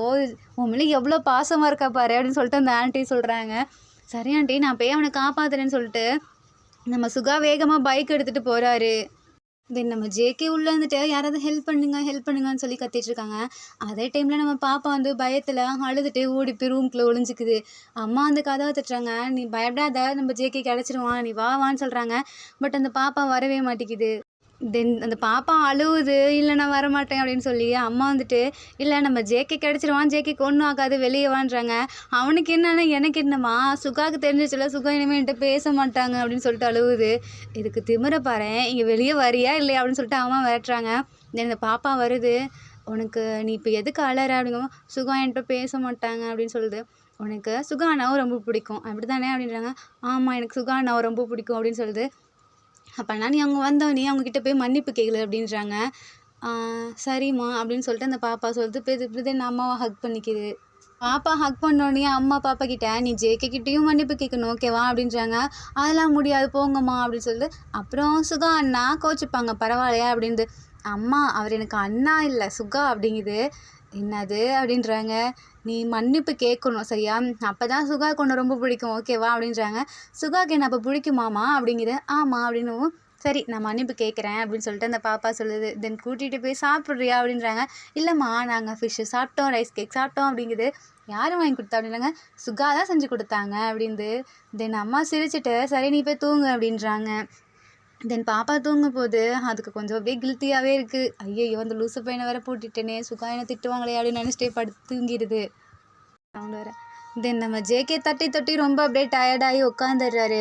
உன் மேலே எவ்வளோ பாசமாக இருக்கா பாரு அப்படின்னு சொல்லிட்டு அந்த ஆண்டி சொல்கிறாங்க. சரி ஆண்டி நான் போய் அவனை காப்பாற்றுறேன்னு சொல்லிட்டு நம்ம சுகா வேகமாக பைக் எடுத்துகிட்டு போகிறாரு. தென் நம்ம ஜேகே உள்ள இருந்துட்டு யாராவது ஹெல்ப் பண்ணுங்க, ஹெல்ப் பண்ணுங்கன்னு சொல்லி கத்திட்டு இருக்காங்க. அதே டைம்ல நம்ம பாப்பா வந்து பயத்துல அழுதுட்டு ஓடி போய் ரூம்குள்ள ஒளிஞ்சுக்குது. அம்மா வந்து கதவ தட்டுறாங்க. "நீ பயப்படாத, நம்ம ஜேகே கிடைச்சிருவான். நீ வா வான்னு" சொல்றாங்க. பட் அந்த பாப்பா வரவே மாட்டேங்குது. தென் அந்த பாப்பா அழுவுது. "இல்ல நான் வரமாட்டேன்" அப்படின்னு சொல்லி. அம்மா வந்துட்டு, "இல்ல நம்ம ஜேகே கிடைச்சிருவான். ஜேகேக்கு ஒண்ணும் ஆகாது. வெளிய வான்றாங்க." அவனுக்கு என்னன்னா, "எனக்கு என்னம்மா, சுகாக்கு தெரிஞ்சிருச்சுல்ல. சுகா இனிமே என்ட்ட பேச மாட்டாங்க" அப்படின்னு சொல்லிட்டு அழுவுது. இதுக்கு திமிர பாரேன். "இங்க வெளிய வரியா இல்லையா?" அப்படின்னு சொல்லிட்டு அம்மா மிரட்டுறாங்க. தென் இந்த பாப்பா வருது. "உனக்கு நீ இப்ப எதுக்கு அழற?" அப்படிங்கவும், "சுகா என்ட்ட பேச மாட்டாங்க" அப்படின்னு சொல்லுது. "உனக்கு சுகா அண்ணாவ ரொம்ப பிடிக்கும். அப்படிதானே?" அப்படின்றாங்க. "ஆமா, எனக்கு சுகா அண்ணாவ ரொம்ப பிடிக்கும்" அப்படின்னு சொல்லுது. அப்பன்னா நீ அவங்க வந்தோனே அவங்ககிட்ட போய் மன்னிப்பு கேளு அப்படின்றாங்க. ஆ சரிம்மா அப்படின்னு சொல்லிட்டு அந்த பாப்பா சொல்லுது. தென் அம்மாவை ஹக் பண்ணிக்குது. பாப்பா ஹக் பண்ணோடனே அம்மா பாப்பா கிட்ட, "நீ ஜேகே கிட்டேயும் மன்னிப்பு கேட்கணும் ஓகேவா?" அப்படின்றாங்க. "அதெல்லாம் முடியாது போங்கம்மா" அப்படின்னு சொல்லுது. அப்புறம் சுகா அண்ணா கோச்சுப்பாங்க பரவாயில்லையா அப்படின்து. "அம்மா அவர் எனக்கு அண்ணா இல்லை சுகா" அப்படிங்குது. "என்னது?" அப்படின்றாங்க. "நீ மன்னிப்பு கேட்கணும் சரியா? அப்பதான் சுகாக்கு உன்னை ரொம்ப பிடிக்கும் ஓகேவா?" அப்படின்றாங்க. "சுகாக்கு என்ன அப்போ பிடிக்குமாம்மா?" அப்படிங்குது. "ஆமா" அப்படின்னவும், "சரி நான் மன்னிப்பு கேட்குறேன்" அப்படின்னு சொல்லிட்டு அந்த பாப்பா சொல்லுது. தென் கூட்டிகிட்டு போய் "சாப்பிட்றியா?" அப்படின்றாங்க. "இல்லைம்மா நாங்கள் ஃபிஷ்ஷு சாப்பிட்டோம், ரைஸ் கேக் சாப்பிட்டோம்" அப்படிங்குது. "யார் வாங்கி கொடுத்தா?" அப்படின்னாங்க. "சுகா தான் செஞ்சு கொடுத்தாங்க" அப்படின்து. தென் அம்மா சிரிச்சுட்டு, "சரி நீ போய் தூங்கு" அப்படின்றாங்க. தென் பாப்பா தூங்க போது அதுக்கு கொஞ்சம் அப்படியே கில்ட்டியாகவே இருக்குது. ஐயையோ அந்த லூசு பையனை வேற பூட்டிட்டேனே, சுகா என்ன திட்டுவாங்களே அப்படின்னு நினச்சிட்டே படுத்து தூங்கிடுது. சவுண்ட் வேற. தென் நம்ம ஜேகே தட்டி தட்டி ரொம்ப அப்படியே டயர்டாகி உட்காந்துடுறாரு.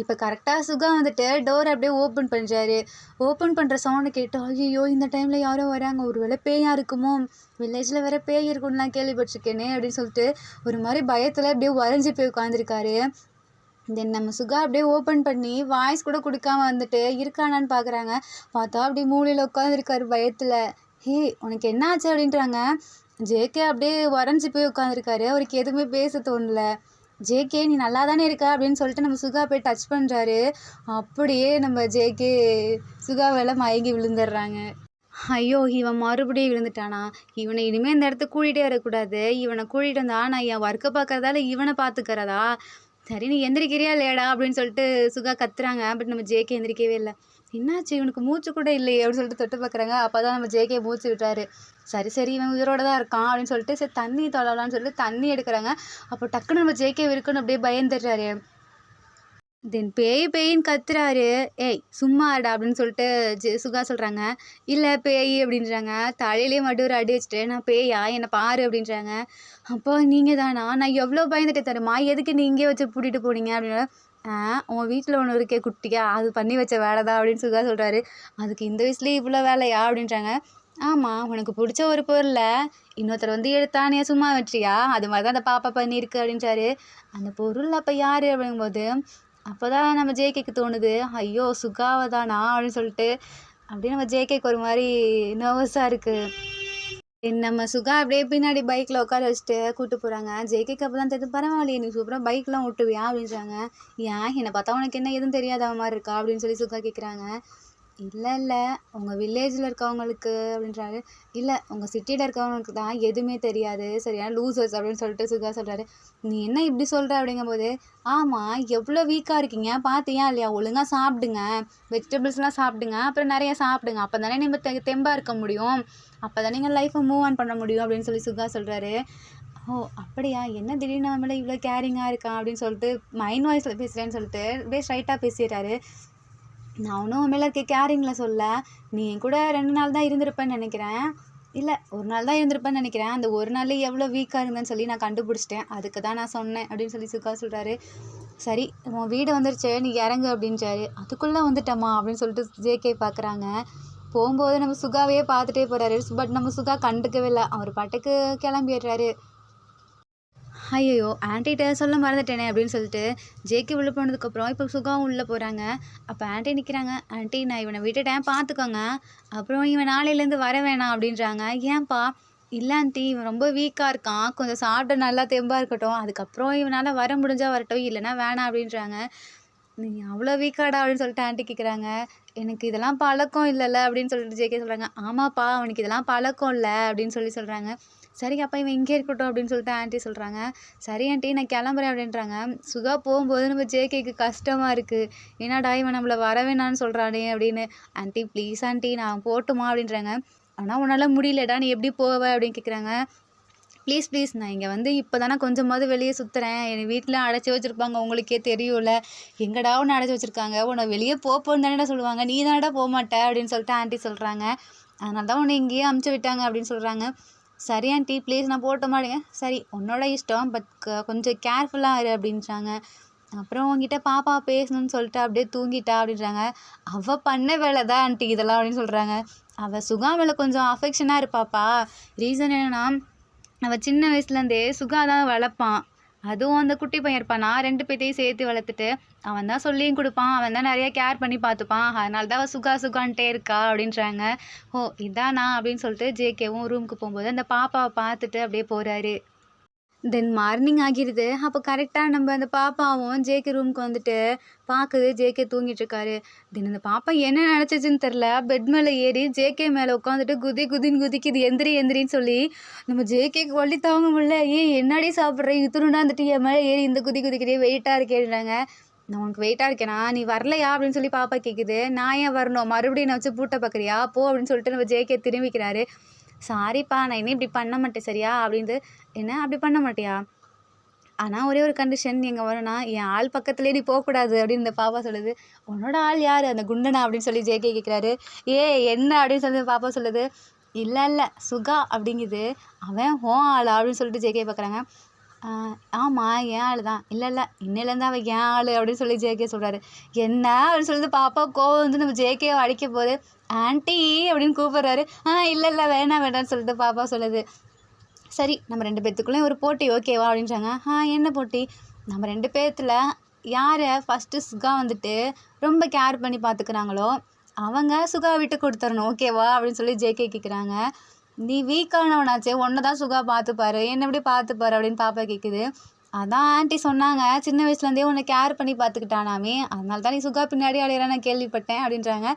இப்போ கரெக்டாக சுகா வந்துட்டு டோர் அப்படியே ஓப்பன் பண்ணுறாரு. ஓப்பன் பண்ணுற சவுண்டு கேட்டு, ஐயோ இந்த டைமில் யாரோ வராங்க, ஒரு வேளை பேயா இருக்குமோ, வில்லேஜில் வேற பேய் இருக்குன்னு நான் கேள்விப்பட்டிருக்கேனே அப்படின்னு சொல்லிட்டு ஒரு மாதிரி பயத்தில் அப்படியே உறைஞ்சி போய் உட்காந்துருக்காரு. தென் நம்ம சுகா அப்படியே ஓப்பன் பண்ணி வாய்ஸ் கூட கொடுக்காம வந்துட்டு இருக்கானான்னு பார்க்குறாங்க. பார்த்தா அப்படி மூலையில் உட்காந்துருக்காரு பயத்தில். "ஹே உனக்கு என்ன ஆச்சு?" அப்படின்றாங்க. ஜேகே அப்படியே உறைஞ்சி போய் உட்காந்துருக்காரு. அவருக்கு எதுவுமே பேச தோணல. "ஜேகே நீ நல்லா தானே இருக்க?" அப்படின்னு சொல்லிட்டு நம்ம சுகா போய் டச் பண்ணுறாரு. அப்படியே நம்ம ஜேகே சுகா மேலே மயங்கி விழுந்துடுறாங்க. ஐயோ! இவன் மறுபடியும் விழுந்துட்டானா? இவனை இனிமே இந்த இடத்துக்கு கூட்டிகிட்டே வரக்கூடாது. இவனை கூட்டிகிட்டு வந்தா நான் என் ஒர்க்கை பார்க்கறதால இவனை பார்த்துக்கிறதா? சரி நீ எந்திரிக்கிறியா இல்லையாடா? அப்படின்னு சொல்லிட்டு சுகா கத்துறாங்க. பட் நம்ம ஜேகே எந்திரிக்கவே இல்ல. என்னாச்சு இவனுக்கு மூச்சு கூட இல்லையே! அப்படின்னு சொல்லிட்டு தொட்டு பார்க்குறாங்க. அப்பதான் நம்ம ஜேகே மூச்சு விட்டாரு. சரி, சரி இவன் உயிரோட தான் இருக்கான் அப்படின்னு சொல்லிட்டு சரி தண்ணி தொடலாம்னு சொல்லிட்டு தண்ணி எடுக்குறாங்க. அப்போ டக்குன்னு நம்ம ஜேகே இருக்குன்னு அப்படியே பயந்துடுறாரு. தென் பேய் பேயின்னு கத்துறாரு. "ஏய் சும்மா இருடா" அப்படின்னு சொல்லிட்டு சுகா சொல்கிறாங்க. "இல்லை பேய்" அப்படின்றாங்க. தலையிலேயே மட்டும் ஒரு அடி வச்சுட்டு, "நான் பேயா என்னை பாரு" அப்படின்றாங்க. "அப்போ நீங்கள் தானா? நான் எவ்வளோ பயந்துட்டு தருமா, எதுக்கு நீ இங்கே வச்சு பூட்டிட்டு போனீங்க" அப்படின்னா, உன் வீட்டில் ஒன்று இருக்கே குட்டியா, அது பண்ணி வச்ச வேலை தான்" அப்படின்னு சுகா சொல்கிறாரு. "அதுக்கு இந்த வயசுலேயே இவ்வளோ வேலையா?" அப்படின்றாங்க. "ஆமாம் உனக்கு பிடிச்ச ஒரு பொருளை இன்னொருத்தர் வந்து எடுத்தா நீ சும்மா வச்சியா, அது மாதிரி தான் அந்த பாப்பா பண்ணியிருக்கு" அப்படின்றாரு. "அந்த பொருள் அப்போ யார்?" அப்படிங்கும்போது அப்போ தான் நம்ம ஜேகேக்கு தோணுது, ஐயோ சுகாவை தானா அப்படின்னு சொல்லிட்டு அப்படியே நம்ம ஜேகேக்கு ஒரு மாதிரி நர்வஸாக இருக்குது. நம்ம சுகா அப்படியே பின்னாடி பைக்கில் உட்கார வச்சுட்டு கூப்பிட்டு போகிறாங்க. ஜேகேக்கு அப்போ தான் தெரியுது, "பரவாயில்லையே நீ சூப்பராக பைக்லாம் ஓட்டுவியா?" அப்படின்றாங்க. "ஏன் என்னை பார்த்தா உனக்கு என்ன எதுவும் தெரியாத மாதிரி இருக்கா?" அப்படின்னு சொல்லி சுகா கேட்குறாங்க. "இல்லை இல்லை உங்கள் வில்லேஜில் இருக்கவங்களுக்கு" அப்படின்றாரு. "இல்லை உங்கள் சிட்டியில் இருக்கவங்களுக்கு தான் எதுவுமே தெரியாது, சரியான லூசர்ஸ்" அப்படின்னு சொல்லிட்டு சுகா சொல்கிறாரு. "நீ என்ன இப்படி சொல்கிற?" அப்படிங்கும்போது, "ஆமாம் எவ்வளோ வீக்காக இருக்கீங்க பார்த்தியா இல்லையா, ஒழுங்காக சாப்பிடுங்க, வெஜிடபிள்ஸ்லாம் சாப்பிடுங்க, அப்புறம் நிறைய சாப்பிடுங்க, அப்போ தானே நம்ம தெம்பாக இருக்க முடியும், அப்போ தானே நீங்கள் லைஃப்பை மூவ் ஆன் பண்ண முடியும்" அப்படின்னு சொல்லி சுகா சொல்கிறாரு. "ஓ அப்படியா, என்ன திடீர்னு நம்ம மேலே இவ்வளோ கேரிங்காக இருக்கான்" அப்படின்னு சொல்லிட்டு மைண்ட் வாய்ஸில் பேசுகிறேன்னு சொல்லிட்டு அப்படியே ஸ்ட்ரைட்டாக பேசிடுறாரு. "நான் ஒன்றும் உன் மேலே இருக்க கேரிங்கில் சொல்ல, நீ என் கூட 2 நாள் தான் இருந்திருப்பேன்னு நினைக்கிறேன், இல்லை 1 நாள் தான் இருந்திருப்பேன்னு நினைக்கிறேன், அந்த ஒரு நாள்லேயே எவ்வளோ வீக்காக இருந்தேன்னு சொல்லி நான் கண்டுபிடிச்சிட்டேன், அதுக்கு தான் நான் சொன்னேன்" அப்படின்னு சொல்லி சுகா சொல்கிறாரு. "சரி உன் வீடு வந்துருச்சு நீ இறங்கு" அப்படின்றாரு. "அதுக்குள்ளே வந்துட்டோமா" அப்படின்னு சொல்லிட்டு ஜேகே பார்க்குறாங்க. போகும்போது நம்ம சுகாவையே பார்த்துட்டே போகிறாரு. பட் நம்ம சுகா கண்டுக்கவே இல்லை, அவர் பாட்டுக்கு கிளம்பிடுறாரு. ஐயையோ ஆன்ட்டிகிட்ட சொல்ல மறந்துட்டேனே அப்படின்னு சொல்லிட்டு ஜேகே உள்ளே போனதுக்கப்புறம் இப்போ சுகாவும் உள்ளே போகிறாங்க. அப்போ ஆன்ட்டி நிற்கிறாங்க. "ஆன்ட்டி நான் இவனை விட்டுட்டேன் பார்த்துக்கோங்க, அப்புறம் இவன் நாளையிலேருந்து வர வேணாம்" அப்படின்றாங்க. "ஏன்பா?" "இல்லை ஆன்ட்டி இவன் ரொம்ப வீக்காக இருக்கான், கொஞ்சம் சாப்பிட்டு நல்லா தெம்பாக இருக்கட்டும், அதுக்கப்புறம் இவனால் வர முடிஞ்சால் வரட்டும், இல்லைன்னா வேணாம்" அப்படின்றாங்க. "நீ அவ்வளோ வீக்காடா?" அப்படின்னு சொல்லிட்டு ஆன்ட்டி கேட்குறாங்க. "எனக்கு இதெல்லாம் பழக்கம் இல்லைல்ல" அப்படின்னு சொல்லிட்டு ஜேகே சொல்கிறாங்க. "ஆமாப்பா அவனுக்கு இதெல்லாம் பழக்கம் இல்லை" அப்படின்னு சொல்லி சொல்கிறாங்க. சரி அப்போ இவன் இங்கே இருக்கட்டும் அப்படின்னு சொல்லிட்டு ஆன்ட்டி சொல்கிறாங்க. சரி ஆன்ட்டி நான் கிளம்புறேன் அப்படின்றாங்க. சுகா போகும்போது நம்ம ஜேகேக்கு கஷ்டமாக இருக்குது. என்னடா இவன் நம்மளை வர வேணான்னு சொல்கிறானே அப்படின்னு. ஆன்ட்டி ப்ளீஸ் ஆன்ட்டி நான் போட்டுமா அப்படின்றாங்க. ஆனால் உன்னால் முடியலடா நீ எப்படி போவ அப்படின்னு கேட்குறாங்க. ப்ளீஸ் ப்ளீஸ் நான் இங்கே வந்து இப்போ தானே கொஞ்சமாவது வெளியே சுற்றுறேன். என்னை வீட்டில் அடைச்சி வச்சுருப்பாங்க உங்களுக்கே தெரியும்ல. எங்கடா உன்னை அடைச்சி வச்சுருக்காங்க, உன்னை வெளியே போன்னு தானடா சொல்லுவாங்க, நீ தானடா போக மாட்டே அப்படின்னு சொல்லிட்டு ஆன்ட்டி சொல்கிறாங்க. அதனால தான் உன்னை இங்கேயே அமுச்சு விட்டாங்க அப்படின்னு சொல்கிறாங்க. சரி ஆன்ட்டி ப்ளீஸ் நான் போட்ட மாட்டேங்க. சரி உன்னோட இஷ்டம், பட் கொஞ்சம் கேர்ஃபுல்லாக இரு அப்படின்றாங்க. அப்புறம் உங்ககிட்ட பாப்பா பேசணும்னு சொல்லிட்டு அப்படியே தூங்கிட்டா அப்படின்றாங்க. அவள் பண்ண வேலை தான் ஆன்ட்டி இதெல்லாம் அப்படின்னு சொல்கிறாங்க. அவள் சுகா மேலே கொஞ்சம் அஃபெக்ஷனாக இருப்பாப்பா. ரீசன் என்னென்னா அவள் சின்ன வயசுலேருந்தே சுகா தான் வளர்ப்பான். அதுவும் அந்த குட்டி பையன் இருப்பான், நான் 2 பேத்தையும் சேர்த்து வளர்த்துட்டு அவன் தான் சொல்லியும் கொடுப்பான், அவன் தான் நிறையா கேர் பண்ணி பார்த்துப்பான். அதனால தான் அவள் சுகா சுகான்ட்டே இருக்கா அப்படின்றாங்க. ஓ இதானா அப்படின்னு சொல்லிட்டு ஜேகேவும் ரூமுக்கு போகும்போது அந்த பாப்பாவை பார்த்துட்டு அப்படியே போகிறாரு. தென் மார்னிங் ஆகிடுது. அப்போ கரெக்டாக நம்ம அந்த பாப்பாவும் ஜேகே ரூமுக்கு வந்துட்டு பார்க்குது ஜேகே தூங்கிட்டுருக்காரு. தென் அந்த பாப்பா என்ன நினச்சிச்சின்னு தெரில, பெட் மேலே ஏறி ஜேகே மேலே உட்காந்துட்டு குதின்னு குதிக்குது, எந்திரின்னு சொல்லி. நம்ம ஜேகேக்கு வலி தாங்க முடியல. என்னடி சாப்பிட்ற, இத்துணுண்டா வந்துட்டு என் மேலே ஏறி இந்த குதிக்கிறே, வெயிட்டாக இருக்கேன்றாங்க. நான் உனக்கு வெயிட்டாக இருக்கேனா, நீ வரலையா அப்படின்னு சொல்லி பாப்பா கேட்குது. நான் ஏன் வரணும், மறுபடியும் நான் வச்சு பூட்ட பார்க்குறியா போ அப்படின்னு சொல்லிட்டு நம்ம ஜேகே திரும்பிக்கிறாரு. சாரிப்பா நான் இனிமேல் இப்படி பண்ண மாட்டேன் சரியா அப்படின்ட்டு. என்ன அப்படி பண்ண மாட்டியா, ஆனால் ஒரே ஒரு கண்டிஷன், நீங்கள் வரணும்னா என் ஆள் பக்கத்துலேயே நீ போகக்கூடாது அப்படின்னு இந்த பாப்பா சொல்லுது. உன்னோட ஆள் யார், அந்த குண்டனா அப்படின்னு சொல்லி ஜேகே கேட்குறாரு. என்ன அப்படின்னு சொல்லி பாப்பா சொல்லுது. இல்லை சுகா அப்படிங்குது. அவன் ஓ ஆள் அப்படின்னு சொல்லிட்டு ஜேகே பார்க்குறாங்க. ஆமாம் என் ஆள் தான். இல்லை இன்னிலேருந்து அவன் என் ஆள் அப்படின்னு சொல்லி ஜேகே சொல்கிறாரு. என்ன அப்படின்னு சொல்லிட்டு பாப்பா கோவம் வந்து நம்ம ஜேகேவை அடிக்க போகுது. ஆன்ட்டி அப்படின்னு கூப்பிட்றாரு. இல்லை வேணான்னு சொல்லிட்டு பாப்பா சொல்லுது. சரி நம்ம 2 பேர்த்துக்குள்ளேயும் ஒரு போட்டி ஓகேவா அப்படின்றாங்க. என்ன போட்டி, நம்ம 2 பேர்த்தில் யாரை ஃபஸ்ட்டு சுகா வந்துட்டு ரொம்ப கேர் பண்ணி பார்த்துக்கிறாங்களோ அவங்க சுகா விட்டு கொடுத்துடணும் ஓகேவா அப்படின்னு சொல்லி ஜேகே கேட்குறாங்க. நீ வீக்கானவனாச்சே, ஒன்றை தான் சுகா பார்த்துப்பாரு, என்ன எப்படி பார்த்துப்பாரு அப்படின்னு பாப்பா கேட்குது. அதான் ஆன்ட்டி சொன்னாங்க சின்ன வயசுலேருந்தே உன்னை கேர் பண்ணி பார்த்துக்கிட்டானாமே, அதனால தான் நீ சுகா பின்னாடி அலையிற நான் கேள்விப்பட்டேன் அப்படின்றாங்க.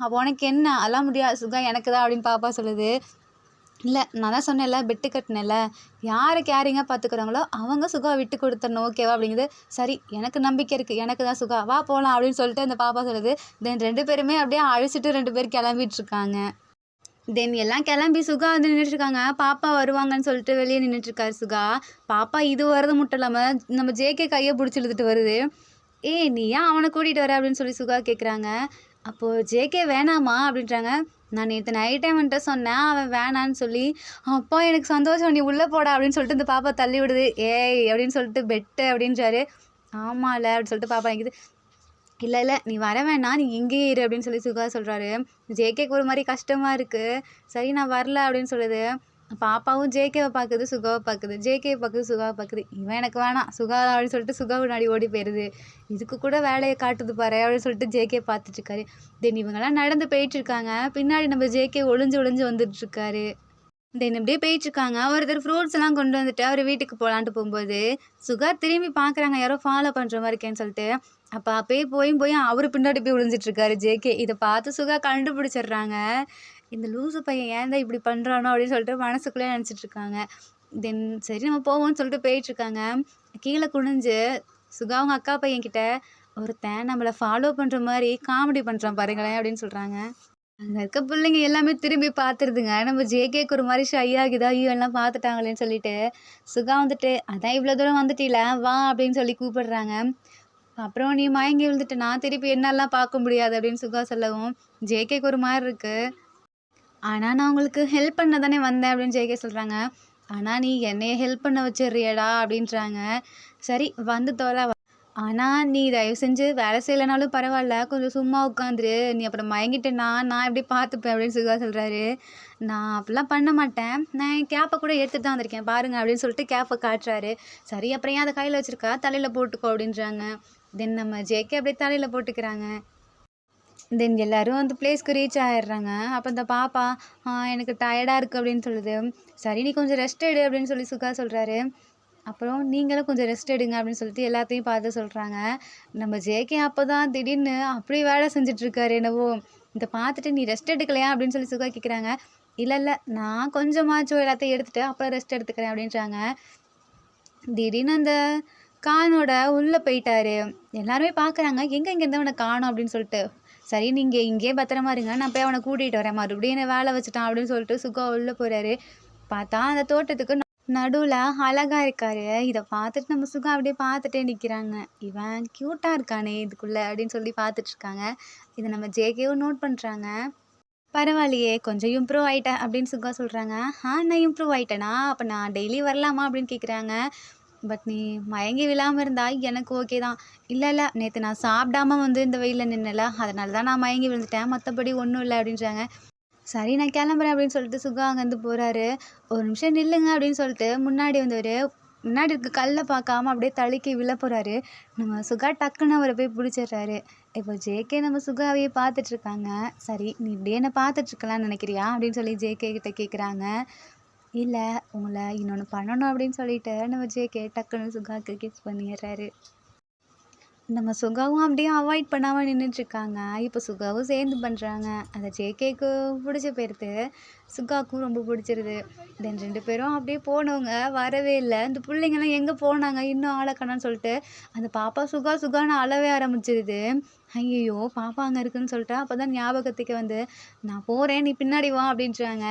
அப்போ உனக்கு என்ன, அதெல்லாம் முடியாது சுகா எனக்கு தான் அப்படின்னு பாப்பா சொல்லுது. இல்லை நான் தான் சொன்னேன்ல, பெட்டு கட்டினேன்ல, யாரை கேரிங்காக பார்த்துக்குறாங்களோ அவங்க சுகா விட்டு கொடுத்துடணும் ஓகேவா அப்படிங்குது. சரி எனக்கு நம்பிக்கை இருக்குது, எனக்கு தான் சுகா, வா போகலாம் அப்படின்னு சொல்லிட்டு அந்த பாப்பா சொல்லுது. தென் 2 பேருமே அப்படியே அழைச்சிட்டு 2 பேர் கிளம்பிட்டுருக்காங்க. தென் எல்லாம் கிளம்பி சுகா வந்து நின்றுட்டுருக்காங்க. பாப்பா வருவாங்கன்னு சொல்லிட்டு வெளியே நின்றுட்டுருக்காரு சுகா. பாப்பா இது வரது மட்டும் இல்லாமல் நம்ம ஜேகே கையை பிடிச்சி இழுத்துட்டு வருது. நீ ஏன் அவனை கூட்டிகிட்டு வர அப்படின்னு சொல்லி சுகா கேட்குறாங்க. அப்போது ஜேகே வேணாமா அப்படின்றாங்க. நான் நேற்று நைட்டே வந்துட்டு சொன்னேன் அவன் வேணான்னு சொல்லி. அப்பா எனக்கு சந்தோஷம், நீ உள்ளே போடா அப்படின்னு சொல்லிட்டு இந்த பாப்பா தள்ளி விடுது. அப்படின்னு சொல்லிட்டு பெட்டு அப்படின்றாரு. ஆமாம்ல அப்படின்னு சொல்லிட்டு பாப்பா நிற்குது. இல்லை நீ வர வேணாம், நீ இங்கேயே இரு அப்படின்னு சொல்லி சுகா சொல்கிறாரு. ஜேகேக்கு ஒரு மாதிரி கஷ்டமாக இருக்குது. சரி நான் வரல அப்படின்னு சொல்லுது. பாப்பாவும் ஜேகேவை பார்க்குது, சுகாவை பார்க்குது, ஜேகேவை பார்க்குது, சுகாவை பார்க்குது. இவன் எனக்கு வேணாம் சுகா அப்படின்னு சொல்லிட்டு சுகா முன்னாடி ஓடி போயிடுது. இதுக்கு கூட வேலையை காட்டுது பாரு அப்படின்னு சொல்லிட்டு ஜேகே பார்த்துட்ருக்காரு. தென் இவங்கெல்லாம் நடந்து போயிட்டுருக்காங்க. பின்னாடி நம்ம ஜேகே ஒளிஞ்சு வந்துட்டுருக்காரு. தென் இப்படியே போயிட்டுருக்காங்க. ஒருத்தர் ஃப்ரூட்ஸ் எல்லாம் கொண்டு வந்துட்டு அவர் வீட்டுக்கு போகலான்ட்டு போகும்போது சுகா திரும்பி பார்க்குறாங்க, யாரோ ஃபாலோ பண்ணுற மாதிரி இருக்கேன்னு சொல்லிட்டு. அப்போ அப்பயே போய் அவர் பின்னாடி போய் விழுந்துட்டுருக்காரு ஜேகே. இதை பார்த்து சுகா கண்டுபிடிச்சிடுறாங்க. இந்த லூசு பையன் ஏன் தான் இப்படி பண்ணுறானோ அப்படின்னு சொல்லிட்டு மனசுக்குள்ளே நினச்சிட்ருக்காங்க. தென் சரி நம்ம போவோம்னு சொல்லிட்டு போயிட்டுருக்காங்க. கீழே குனிஞ்சு சுகா அவங்க அக்கா பையன்கிட்ட, ஒருத்தன் நம்மளை ஃபாலோ பண்ணுற மாதிரி காமெடி பண்ணுறான் பாருங்களேன் அப்படின்னு சொல்கிறாங்க. அங்கே இருக்க பிள்ளைங்க எல்லாமே திரும்பி பார்த்துருதுங்க. நம்ம ஜேகேக்கு ஒரு மாதிரி ஷை ஆகுதா, ஐயோ எல்லாம் பார்த்துட்டாங்களேன்னு சொல்லிட்டு. சுகா வந்துட்டு அதான் இவ்வளோ தூரம் வந்துட்டீல வா அப்படின்னு சொல்லி கூப்பிடுறாங்க. அப்புறம் நீ மயங்கி விழுந்துட்டு நான் திருப்பி என்னெல்லாம் பார்க்க முடியாது அப்படின்னு சுகா சொல்லவும் ஜேகேக்கு ஒரு மாதிரி இருக்குது. ஆனால் நான் உங்களுக்கு ஹெல்ப் பண்ண தானே வந்தேன் அப்படின்னு ஜேகே சொல்கிறாங்க. ஆனால் நீ என்னைய ஹெல்ப் பண்ண வச்சிடுறியடா அப்படின்றாங்க. சரி வந்து தோலை, ஆனால் நீ தயவு செஞ்சு வேலை செய்யலைனாலும் பரவாயில்ல, கொஞ்சம் சும்மா உட்காந்துரு, நீ அப்புறம் மயங்கிட்டேன்னா நான் எப்படி பார்த்துப்பேன் அப்படின்னு சுகா சொல்கிறாரு. நான் அப்படிலாம் பண்ண மாட்டேன், நான் என் கேப்பை கூட எடுத்துகிட்டு தான் வந்திருக்கேன் பாருங்கள் அப்படின்னு சொல்லிட்டு கேப்பை காட்டுறாரு. சரி அப்புறம் ஏன் அதை கையில் வச்சுருக்கா, தலையில் போட்டுக்கோ அப்படின்றாங்க. தென் நம்ம ஜேகே அப்படியே தலையில் போட்டுக்கிறாங்க. தென் எல்லோரும் அந்த பிளேஸ்க்கு ரீச் ஆகிடுறாங்க. அப்போ இந்த பாப்பா எனக்கு டயர்டாக இருக்குது அப்படின்னு சொல்லுது. சரி நீ கொஞ்சம் ரெஸ்ட் எடு அப்படின்னு சொல்லி சுகா சொல்கிறாரு. அப்புறம் நீங்களும் கொஞ்சம் ரெஸ்ட் எடுங்க அப்படின்னு சொல்லிட்டு எல்லாத்தையும் பார்த்து சொல்கிறாங்க. நம்ம ஜேகே அப்போ தான் திடீர்னு அப்படி வேலை செஞ்சிட்ருக்காரு என்னவோ. இதை பார்த்துட்டு நீ ரெஸ்ட் எடுக்கலையா அப்படின்னு சொல்லி சுகா கேட்குறாங்க. இல்ல, இல்ல. நான் கொஞ்சமாச்சும் எல்லாத்தையும் எடுத்துட்டு அப்புறம் ரெஸ்ட் எடுத்துக்கிறேன் அப்படின்றாங்க. திடீர்னு அந்த கானோட உள்ள போயிட்டாரு. எல்லாருமே பார்க்குறாங்க. எங்க இங்கேருந்து அவன காணோம் அப்படின்னு சொல்லிட்டு. சரி நீங்க இங்கேயே பத்திரமா இருங்க. நான் போய் அவன கூட்டிட்டு வரேன். மறுபடியும் என்ன வேலை வச்சுட்டான் அப்படின்னு சொல்லிட்டு சுகா உள்ள போறாரு. பார்த்தா அந்த தோட்டத்துக்கு நடுவுல அழகா இருக்காரு. இத பார்த்துட்டு நம்ம சுகா அப்படியே பார்த்துட்டே நிக்கிறாங்க. இவன் கியூட்டா இருக்கானே இதுக்குள்ள அப்படின்னு சொல்லி பார்த்துட்டு இருக்காங்க. இத நம்ம ஜேகேவும் நோட் பண்றாங்க. பரவாயில்லையே! கொஞ்சம் இம்ப்ரூவ் ஆயிட்டேன் அப்படின்னு சுகா சொல்றாங்க. நான் இம்ப்ரூவ் ஆயிட்டேனா? அப்ப நான் டெய்லி வரலாமா? அப்படின்னு கேட்குறாங்க. பட் நீ மயங்கி விழாம இருந்தா எனக்கு ஓகே தான். இல்ல, இல்ல. நேத்து நான் சாப்பிடாம வந்து இந்த வெயில்ல நின்னேன்ல, அதனால தான் நான் மயங்கி விழுந்துட்டேன். மத்தபடி ஒண்ணும் இல்ல அப்படின்றாங்க. சரி நான் கிளம்புறேன் அப்படின்னு சொல்லிட்டு சுகா அங்கேருந்து போறாரு. ஒரு நிமிஷம் நில்லுங்க அப்படின்னு சொல்லிட்டு முன்னாடி வந்தவரு, முன்னாடி இருக்க கல்ல பார்க்காம அப்படியே தடுக்கி விழ போறாரு. நம்ம சுகா டக்குன்னு அவர போய் பிடிச்சிடுறாரு. இப்போ ஜேகே நம்ம சுகாவையே பார்த்துட்டு இருக்காங்க. சரி நீ இப்படியே என்ன பார்த்துட்டு இருக்கலாம்னு நினைக்கிறியா? அப்படின்னு சொல்லி ஜேகே கிட்ட கேட்குறாங்க. இல்ல உங்கள இன்னொன்னு பண்ணணும் அப்படின்னு சொல்லிட்டு நம்ம ஜேகே டக்குன்னு சுகாக்கு கிஸ் பண்ணிடுறாரு. நம்ம சுகாவும் அப்படியே அவாய்ட் பண்ணாம நின்னுட்ருக்காங்க. இப்போ சுகாவும் சேர்ந்து பண்றாங்க. அந்த ஜேகேக்கு புடிச்சு போயிருது. சுகாவுக்கும் ரொம்ப புடிச்சிருது. தென் 2 பேரும் அப்படியே போனவங்க வரவே இல்ல. இந்த புள்ளைங்கலாம் எங்க போனாங்க? இன்னும் ஆள காணோம்னு சொல்லிட்டு, அந்த பாப்பா சுகா சுகான்னு அழவே ஆரம்பிச்சிருது. ஐயய்யோ! பாப்பா அங்க இருக்குன்னு சொல்லிட்டு அப்பதான் ஞாபகத்துக்கே வந்து, "நான் போறேன். நீ பின்னாடி வா" அப்படின்றாங்க.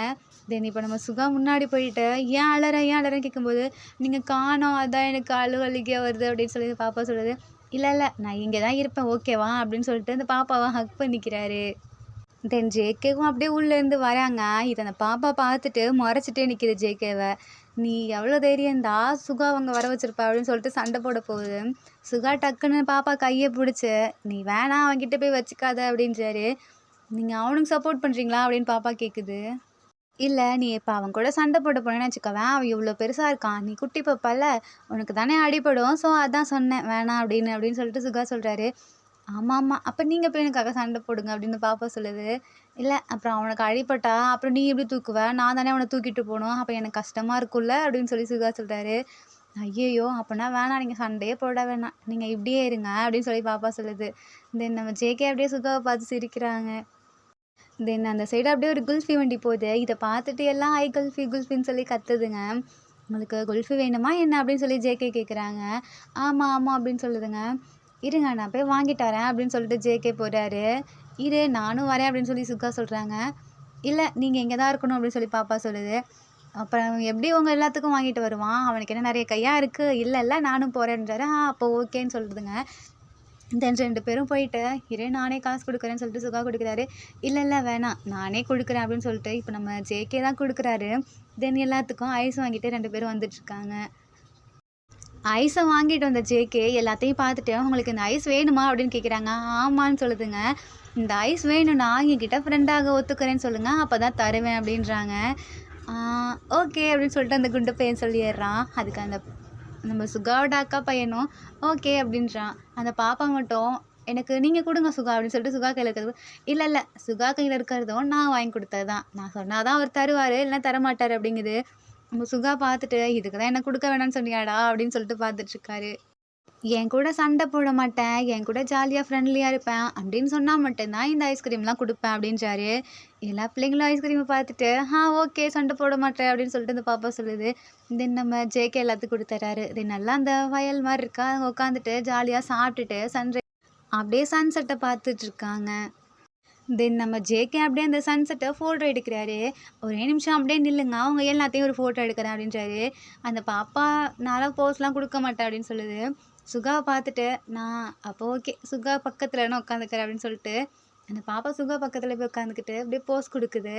தென் இப்போ நம்ம சுகா முன்னாடி போயிட்டு, "ஏன் அழற? ஏன் அழறன்னு?" கேட்கும்போது, "நீங்க காணோம். அதான் எனக்கு அழுகையா வருது" அப்படின்னு சொல்லி பாப்பா சொல்லுது. இல்ல, இல்ல. நான் இங்க தான் இருப்பேன். ஓகேவா? அப்படின்னு சொல்லிட்டு அந்த பாப்பாவ ஹக் பண்ணிக்கிறாரு. தென் ஜேகேவும் அப்படியே உள்ளேருந்து வராங்க. இத அந்த பாப்பா பார்த்துட்டு மொறச்சுட்டே நிக்குது ஜேகேவ. "நீ எவ்வளோ தைரியம் இருந்தா சுகாவ அங்க வர வச்சிருப்ப" அப்படின்னு சொல்லிட்டு சண்டை போட போகுது. சுகா டக்குன்னு பாப்பா கைய புடிச்சு, "நீ வேணாம் அவன்கிட்ட போய் வச்சுக்காத" அப்படின்றாரு. "நீங்க அவனுக்கு சப்போர்ட் பண்றீங்களா?" அப்படின்னு பாப்பா கேக்குது. இல்ல, நீ இப்ப அவன் கூட சண்டை போட போனேன்னு வச்சுக்கோவேன், அவன் இவ்ளோ பெருசா இருக்கான். நீ குட்டி பாப்பால்ல, உனக்கு தானே அடிபடும். ஸோ அதான் சொன்னேன். வேணாம் அப்படின்னு சொல்லிட்டு சுகா சொல்றாரு. ஆமாமா. அப்ப நீங்க போய் எனக்காக சண்டை போடுங்க அப்படின்னு பாப்பா சொல்லுது. இல்ல, அப்புறம் அவனுக்கு அடிபட்டா, அப்புறம் நீ எப்படி தூக்குவ? நான் தானே அவன தூக்கிட்டு போணும். அப்ப எனக்கு கஷ்டமா இருக்கும்ல அப்படின்னு சொல்லி சுகா சொல்றாரு. ஐய்யய்யோ! அப்பன்னா வேணாம் நீங்க சண்டையே போட வேணாம். நீங்க இப்படியே இருங்க அப்படின்னு சொல்லி பாப்பா சொல்லுது. தென் நம்ம ஜேகே அப்படியே சுகாவ பார்த்து சிரிக்கிறாங்க. தென் அந்த சைடு அப்படியே ஒரு குல்ஃபி வண்டி போகுது. இத பார்த்துட்டு எல்லாம் "ஐ குல்ஃபி, குல்ஃபின்னு" சொல்லி கத்துதுங்க. "உங்களுக்கு குல்ஃபி வேணுமா என்ன?" அப்படின்னு சொல்லி ஜேகே கேட்குறாங்க. "ஆமா, ஆமா" அப்படின்னு சொல்லுதுங்க. "இருங்க நான் போய் வாங்கிட்டு வரேன்" அப்படின்னு சொல்லிட்டு ஜேகே போறாரு. "இரு நானும் வரேன்" அப்படின்னு சொல்லி சுகா சொல்றாங்க. "இல்ல நீங்க இங்க தான் இருக்கணும்" அப்படின்னு சொல்லி பாப்பா சொல்லுது. அப்புறம் எப்படி உங்க எல்லாத்துக்கும் வாங்கிட்டு வருவான்? அவனுக்கு என்ன நெறைய கையா இருக்கு? இல்ல, இல்ல நானும் போறேன்றாரு. அப்போ ஓகேன்னு சொல்லுதுங்க. தென் 2 பேரும் போயிட்டு, "இரு நானே காசு குடுக்குறேன்னு" சொல்லிட்டு சுகா குடுக்குறாரு. "இல்ல, இல்ல வேணாம். நானே குடுக்குறேன்" அப்படின்னு சொல்லிட்டு இப்ப நம்ம ஜேகே தான் குடுக்குறாரு. தென் எல்லாத்துக்கும் ஐஸ் வாங்கிட்டு 2 பேரும் வந்துட்டுருக்காங்க. ஐஸ வாங்கிட்டு வந்த ஜேகே எல்லாத்தையும் பார்த்துட்டு, "உங்களுக்கு இந்த ஐஸ் வேணுமா?" அப்படின்னு கேட்குறாங்க. ஆமான்னு சொல்லுதுங்க. "இந்த ஐஸ் வேணும்னா என்கிட்ட ஃப்ரெண்டாக ஒத்துக்கிறேன்னு சொல்லுங்க. அப்பதான் தருவேன்" அப்படின்றாங்க. ஆ ஓகே அப்படின்னு சொல்லிட்டு அந்த குண்டு பையன் சொல்லிடுறான். அதுக்கு அந்த நம்ம சுகாவோட அக்கா பையனும் ஓகே அப்படின்றான். அந்த பாப்பா மட்டும் எனக்கு நீங்க குடுங்க சுகா அப்படின்னு சொல்லிட்டு சுகா கையில இருக்கிறது இல்ல, இல்ல. சுகா கையில இருக்கிறதும் நான் வாங்கி குடுத்தது தான். நான் சொன்னா தான் அவர் தருவாரு, இல்லன்னா தரமாட்டாரு அப்படிங்குது. நம்ம சுகா பார்த்துட்டு, "இதுக்கு தான் என்ன குடுக்க வேணாம்னு சொன்னியாடா?" அப்படின்னு சொல்லிட்டு பார்த்துட்டு இருக்காரு. "என் கூட சண்டை போட மாட்டேன். என் கூட ஜாலியா ஃப்ரெண்ட்லியா இருப்பேன். அப்படின்னு சொன்னா மட்டும் தான் இந்த ஐஸ்கிரீம்லாம் குடுப்பேன்" அப்படின்றாரு. எல்லா பிள்ளைங்களும் ஐஸ்கிரீம பார்த்துட்டு, ஓகே சண்டை போட மாட்டேன்" அப்படின்னு சொல்லிட்டு அந்த பாப்பா சொல்லுது. தென் நம்ம ஜேகே எல்லாத்துக்கும் குடுத்துர்றாரு. தென் நல்லா அந்த வயல் மாரி இருக்கா, அங்க உட்காந்துட்டு ஜாலியா சாப்பிட்டுட்டு அப்படியே சன்செட்ட பார்த்துட்டு இருக்காங்க. தென் நம்ம ஜேகே அப்படியே அந்த சன்செட்ட ஃபோட்டோ எடுக்கிறாரு. "ஒரே நிமிஷம் அப்படியே நில்லுங்க. அவங்க எல்லாத்தையும் ஒரு ஃபோட்டோ எடுக்கிறேன்" அப்படின்றாரு. அந்த பாப்பா நான்லாம் போஸ்லாம் குடுக்க மாட்டேன் அப்படின்னு சொல்லுது. சுகாவ பார்த்துட்டு, நான் அப்போ ஓகே. சுகா பக்கத்துல வேணா உட்காந்துக்கிறேன் அப்படின்னு சொல்லிட்டு, அந்த பாப்பா சுகா பக்கத்துல போய் உட்காந்துக்கிட்டு அப்படியே போஸ் குடுக்குது.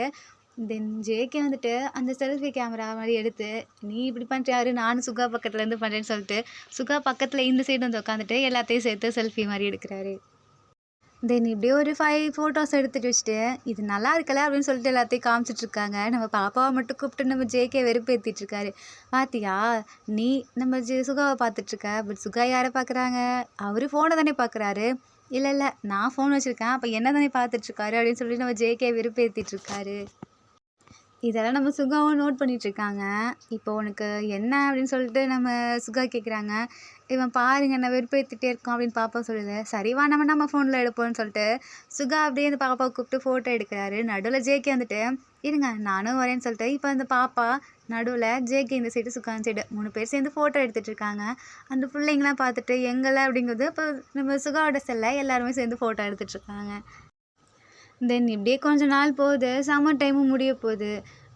தென் ஜேகே வந்துட்டு அந்த செல்ஃபி கேமரா மாரி எடுத்து, "நீ இப்படி பண்றியா? இரு நானும் சுகா பக்கத்துல இருந்து பண்றேன்னு" சொல்லிட்டு, சுகா பக்கத்துல இந்த சைடு வந்து உட்காந்துட்டு எல்லாத்தையும் சேர்த்து செல்ஃபி மாரி எடுக்குறாரு. தென் இப்படியே ஒரு 5 ஃபோட்டோஸ் எடுத்துட்டு வச்சுட்டு, "இது நல்லா இருக்குல்ல" அப்படின்னு சொல்லிட்டு எல்லாத்தையும் காமிச்சிட்டுருக்காங்க. நம்ம பாப்பாவ மட்டும் கூப்பிட்டு நம்ம ஜேகே வெறுப்பேத்திட்டுருக்காரு. "பாத்தியா? நீ நம்ம சுகாவ பார்த்துட்டுருக்க. பட் சுகா யார பார்க்குறாங்க? அவரு ஃபோன தானே பார்க்குறாரு." "இல்ல, இல்ல. நான் ஃபோன் வச்சிருக்கேன். அப்ப என்ன தானே பார்த்துட்டுருக்காரு" அப்படின்னு சொல்லி நம்ம ஜேகே வெறுப்பேத்திட்டுருக்காரு. இதெல்லாம் நம்ம சுகாவும் நோட் பண்ணிட்டுருக்காங்க. "இப்போ உனக்கு என்ன?" அப்படின்னு சொல்லிட்டு நம்ம சுகா கேட்குறாங்க. இவன் பாருங்க என்ன வெறுப்பேத்திட்டே இருக்கான் அப்படின்னு பாப்பா சொல்லுது. சரி வா நம்ம ஃபோனில் எடுப்போம்னு சொல்லிட்டு சுகா அப்படியே அந்த பாப்பாவை கூப்பிட்டு ஃபோட்டோ எடுக்கிறாரு. நடுவில் ஜேகே வந்துட்டு இருங்க நானும் வரேன்னு சொல்லிட்டு இப்போ அந்த பாப்பா நடுவில் ஜேகே இந்த சைடு சுகா இந்த சைடு 3 பேர் சேர்ந்து ஃபோட்டோ எடுத்துகிட்டு இருக்காங்க. அந்த பிள்ளைங்களாம் பார்த்துட்டு எங்களை அப்படிங்கிறது இப்போ நம்ம சுகாவோட செல்லை எல்லாருமே சேர்ந்து ஃபோட்டோ எடுத்துகிட்டு இருக்காங்க. தென் இப்படியே கொஞ்ச நாள் போகுது. சம்மர் டைமும் முடிய போகுது.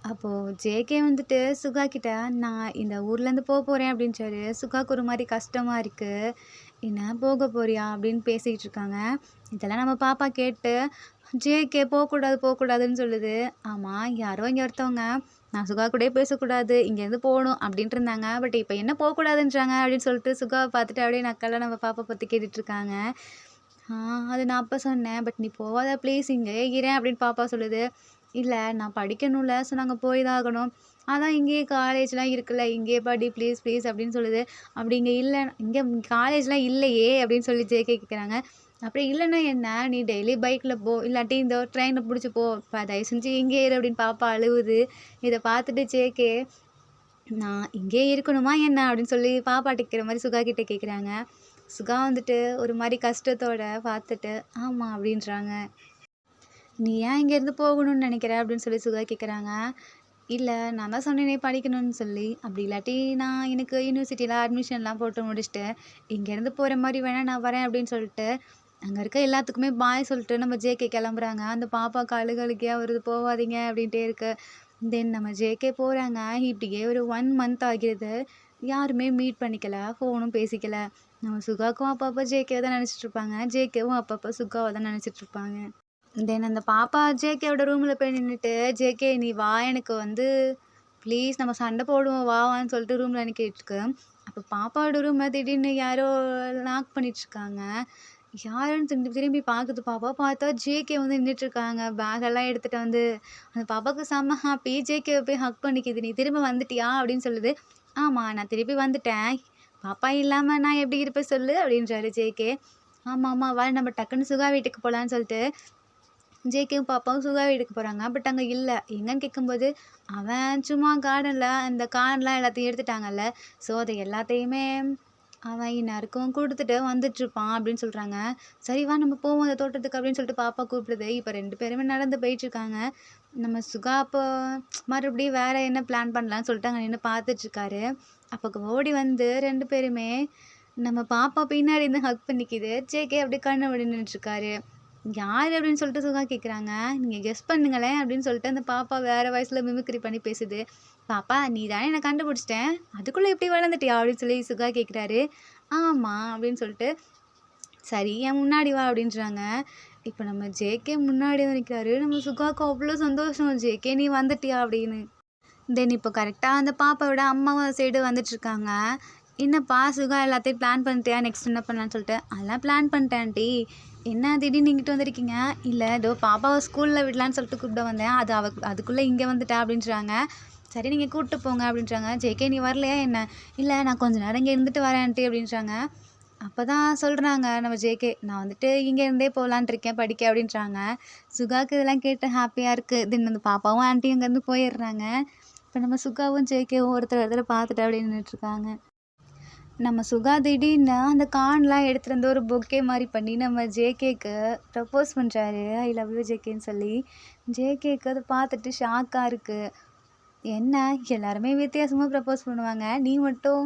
அப்போது ஜேகே வந்துட்டு சுகா கிட்ட நான் இந்த ஊர்லேருந்து போகிறேன் அப்படின்னு சொல்லி சுகாவுக்கு ஒரு மாதிரி கஷ்டமாக இருக்குது. என்ன போக போறியா அப்படின்னு பேசிக்கிட்டு இருக்காங்க. இதெல்லாம் நம்ம பாப்பா கேட்டு ஜேகே போகக்கூடாதுன்னு சொல்லுது. ஆமாம் யாரோ இங்கே ஒருத்தவங்க நான் சுகா கூடயே பேசக்கூடாது இங்கேருந்து போகணும் அப்படின்ட்டு இருந்தாங்க. பட் இப்போ என்ன போகக்கூடாதுன்றாங்க அப்படின்னு சொல்லிட்டு சுகாவை பார்த்துட்டு அப்படியே நக்கெல்லாம் நம்ம பாப்பா பற்றி கேட்டுட்ருக்காங்க. அது நான் அப்போ சொன்னேன். பட் நீ போகாத ப்ளீஸ் இங்கேயே இரேன் அப்படின்னு பாப்பா சொல்லுது. இல்லை நான் படிக்கணும்ல ஸோ நாங்கள் போய் தான் ஆகணும். அதான் இங்கேயே காலேஜ்லாம் இருக்குல்ல இங்கேயே படி ப்ளீஸ் அப்படின்னு சொல்லுது. அப்படி இங்கே இல்லை இங்கே காலேஜ்லாம் இல்லையே அப்படின்னு சொல்லி ஜேகே கேட்குறாங்க. அப்படி இல்லைன்னா என்ன நீ டெய்லி பைக்கில் போ இல்லாட்டி இந்த ட்ரெயினை பிடிச்சி போ தயவு செஞ்சு இங்கே இரு அப்படின்னு பாப்பா அழுவுது. இதை பார்த்துட்டு ஜேகே நான் இங்கே இருக்கணுமா என்ன அப்படின்னு சொல்லி பாப்பா டிக்கிற மாதிரி சுகா கிட்டே கேட்குறாங்க. சுகா வந்துட்டு ஒரு மாதிரி கஷ்டத்தோட பார்த்துட்டு ஆமாம் அப்படின்றாங்க. நீ ஏன் இங்கேருந்து போகணும்னு நினைக்கிற அப்படின்னு சொல்லி சுகா கேட்குறாங்க. இல்லை நான் தான் சொன்னேனே படிக்கணும்னு சொல்லி. அப்படி இல்லாட்டி நான் எனக்கு யூனிவர்சிட்டியில் அட்மிஷன்லாம் போட்டு முடிச்சுட்டு இங்கேருந்து போகிற மாதிரி வேணால் நான் வரேன் அப்படின்னு சொல்லிட்டு அங்கே இருக்க எல்லாத்துக்குமே பாய் சொல்லிட்டு நம்ம ஜேகே கிளம்புறாங்க. அந்த பாப்பாவுக்கு அழுகழுக்கையாக வருது போகாதீங்க அப்படின்ட்டே இருக்கு. தென் நம்ம ஜேகே போகிறாங்க. இப்படியே ஒரு 1 மந்த் ஆகிறது. யாருமே மீட் பண்ணிக்கல ஃபோனும் பேசிக்கல. நம்ம சுகாவுக்கும் அப்பப்போ ஜேகேவை தான் நினச்சிட்டு இருப்பாங்க. ஜேகேவும் அப்பப்போ சுகாவை தான் நினச்சிட்டு இருப்பாங்க. தென் அந்த பாப்பா ஜேகேவோட ரூமில் போய் நின்றுட்டு ஜேகே நீ வா எனக்கு வந்து ப்ளீஸ் நம்ம சண்டை போடுவோம் வான்னு சொல்லிட்டு ரூமில் நிற்கிட்டுருக்கு. அப்போ பாப்பாவோட ரூமில் திடீர்னு யாரோ லாக் பண்ணிட்டுருக்காங்க. யாருன்னு திரும்பி பார்க்குது பாப்பா. பார்த்தா ஜேகே வந்து நின்றுட்டுருக்காங்க. பேகெல்லாம் எடுத்துகிட்டு வந்து அந்த பாப்பாவுக்கு செம்ம ஹாப்பி. ஜேகேவை போய் ஹக் பண்ணிக்குது. நீ திரும்ப வந்துட்டியா அப்படின்னு சொல்லுது. ஆமாம் நான் திருப்பி வந்துட்டேன். பாப்பா இல்லாமல் நான் எப்படி இருப்பேன் சொல்லு அப்படின்றாரு ஜேகே. ஆமாம் வா நம்ம டக்குன்னு சுகா வீட்டுக்கு போகலான்னு சொல்லிட்டு ஜேகேவும் பாப்பாவும் சுகா வீட்டுக்கு போகிறாங்க. பட் அங்கே இல்லை. எங்கன்னு கேட்கும்போது அவன் சும்மா கார்டனில் அந்த கார்ன்லாம் எல்லாத்தையும் எடுத்துட்டாங்கல்ல. ஸோ அதை எல்லாத்தையுமே அவன் இன்னாருக்கும் கொடுத்துட்டு வந்துட்டுருப்பான் அப்படின்னு சொல்கிறாங்க. சரி வா நம்ம போவோம் அந்த தோட்டத்துக்கு அப்படின்னு சொல்லிட்டு பாப்பா கூப்பிடுது. இப்போ 2 பேருமே நடந்து போயிட்டுருக்காங்க. நம்ம சுகா அப்போ மறுபடியும் வேறு என்ன பிளான் பண்ணலான்னு சொல்லிட்டு அங்கே நின்று பார்த்துட்ருக்காரு. அப்போ ஓடி வந்து 2 பேருமே நம்ம பாப்பா பின்னாடி இருந்து ஹக் பண்ணிக்குது. ஜேகே அப்படியே கண்ணை மூடி நின்றுட்டுருக்காரு. யார் அப்படின்னு சொல்லிட்டு சுகா கேட்குறாங்க. நீங்கள் கெஸ் பண்ணுங்களேன் அப்படின்னு சொல்லிட்டு அந்த பாப்பா வேறு வயசில் மிமிக்ரி பண்ணி பேசுது. பாப்பா நீ தானே என்னை கண்டுபிடிச்சிட்டேன் அதுக்குள்ளே எப்படி வளர்ந்துட்டியா அப்படின்னு சொல்லி சுகா கேட்குறாரு. ஆமாம் அப்படின்னு சொல்லிட்டு சரி என் முன்னாடி வா அப்படின்றாங்க. இப்போ நம்ம ஜேகே முன்னாடி நிற்கிறாரு. நம்ம சுகாவுக்கு அவ்வளோ சந்தோஷம். ஜேகே நீ வந்துட்டியா அப்படின்னு. தென் இப்போ கரெக்டாக அந்த பாப்பாவோட அம்மா சைடு வந்துட்டுருக்காங்க. என்னப்பா சுகா எல்லாத்தையும் பிளான் பண்ணிட்டியா நெக்ஸ்ட் என்ன பண்ணலான்னு சொல்லிட்டு. அதெல்லாம் பிளான் பண்ணிட்டேன் ஆண்டி. என்ன திடீர்னு இங்கிட்டு வந்திருக்கீங்க. இல்லை ஏதோ பாப்பாவை ஸ்கூலில் விடலான்னு சொல்லிட்டு கூப்பிட வந்தேன். அதுக்குள்ளே இங்கே வந்துட்டா அப்படின்றாங்க. சரி நீங்கள் கூப்பிட்டு போங்க அப்படின்றாங்க. ஜேகே நீ வரலையா என்ன. இல்லை நான் கொஞ்சம் நேரம் இங்கே இருந்துட்டு வரேன் ஆண்டி அப்படின்றாங்க. அப்போ தான் சொல்கிறாங்க நம்ம ஜேகே நான் வந்துட்டு இங்கேருந்தே போகலான்ட்டு இருக்கேன் படிக்க அப்படின்றாங்க. சுகாவுக்கு இதெல்லாம் கேட்டு ஹாப்பியாக இருக்குது. தென் அந்த பாப்பாவும் ஆண்டி அங்கேருந்து போயிடுறாங்க. இப்போ நம்ம சுகாவும் ஜேகேவும் ஒருத்தர் பார்த்துட்டு அப்படியே நின்றுட்டுருக்காங்க. நம்ம சுகா திடீர்னு அந்த கார்ன்லாம் எடுத்துகிட்டு வந்து ஒரு பொக்கே மாதிரி பண்ணி நம்ம ஜேகேக்கு ப்ரப்போஸ் பண்ணுறாரு. ஐ லவ் யூ ஜேகேன்னு சொல்லி. ஜேகேக்கு அதை பார்த்துட்டு ஷாக்காக இருக்குது. என்ன எல்லாருமே வித்தியாசமாக ப்ரப்போஸ் பண்ணுவாங்க நீ மட்டும்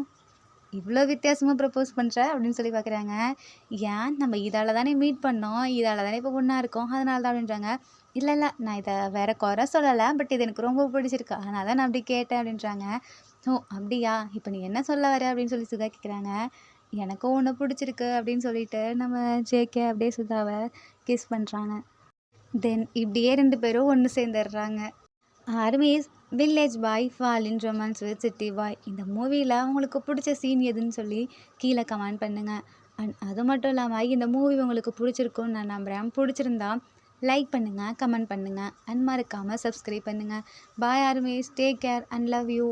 இவ்வளோ வித்தியாசமாக ப்ரப்போஸ் பண்ணுற அப்படின்னு சொல்லி பார்க்குறாங்க. ஏன் நம்ம இதால் தானே மீட் பண்ணோம் இதால் தானே இப்போ ஒன்றா இருக்கோம் அதனால தான் அப்படின்றாங்க. இல்லை நான் இதை வேறு குறை சொல்லலை பட் இது எனக்கு ரொம்ப பிடிச்சிருக்கு அதனால தான் நான் அப்படி கேட்டேன் அப்படின்றாங்க. ஓ அப்படியா இப்போ நீ என்ன சொல்ல வர அப்படின்னு சொல்லி சுதா கேட்குறாங்க. எனக்கும் ஒன்று பிடிச்சிருக்கு அப்படின்னு சொல்லிட்டு நம்ம ஜேகே அப்படியே சுதாவை கிஸ் பண்ணுறாங்க. தென் இப்படியே 2 பேரும் ஒன்று சேர்ந்துடுறாங்க. Armies village boy fall in romance with city boy இந்த மூவியில் உங்களுக்கு பிடிச்ச சீன் எதுன்னு சொல்லி கீழே கமெண்ட் பண்ணுங்கள். அண்ட் அது மட்டும் இல்லாமல் இந்த மூவி உங்களுக்கு பிடிச்சிருக்குன்னு நான் நம்புகிறேன். பிடிச்சிருந்தா லைக் பண்ணுங்கள் கமெண்ட் பண்ணுங்கள் அண்ட் மறக்காமல் சப்ஸ்கிரைப் பண்ணுங்கள். Bye armies take care and love you.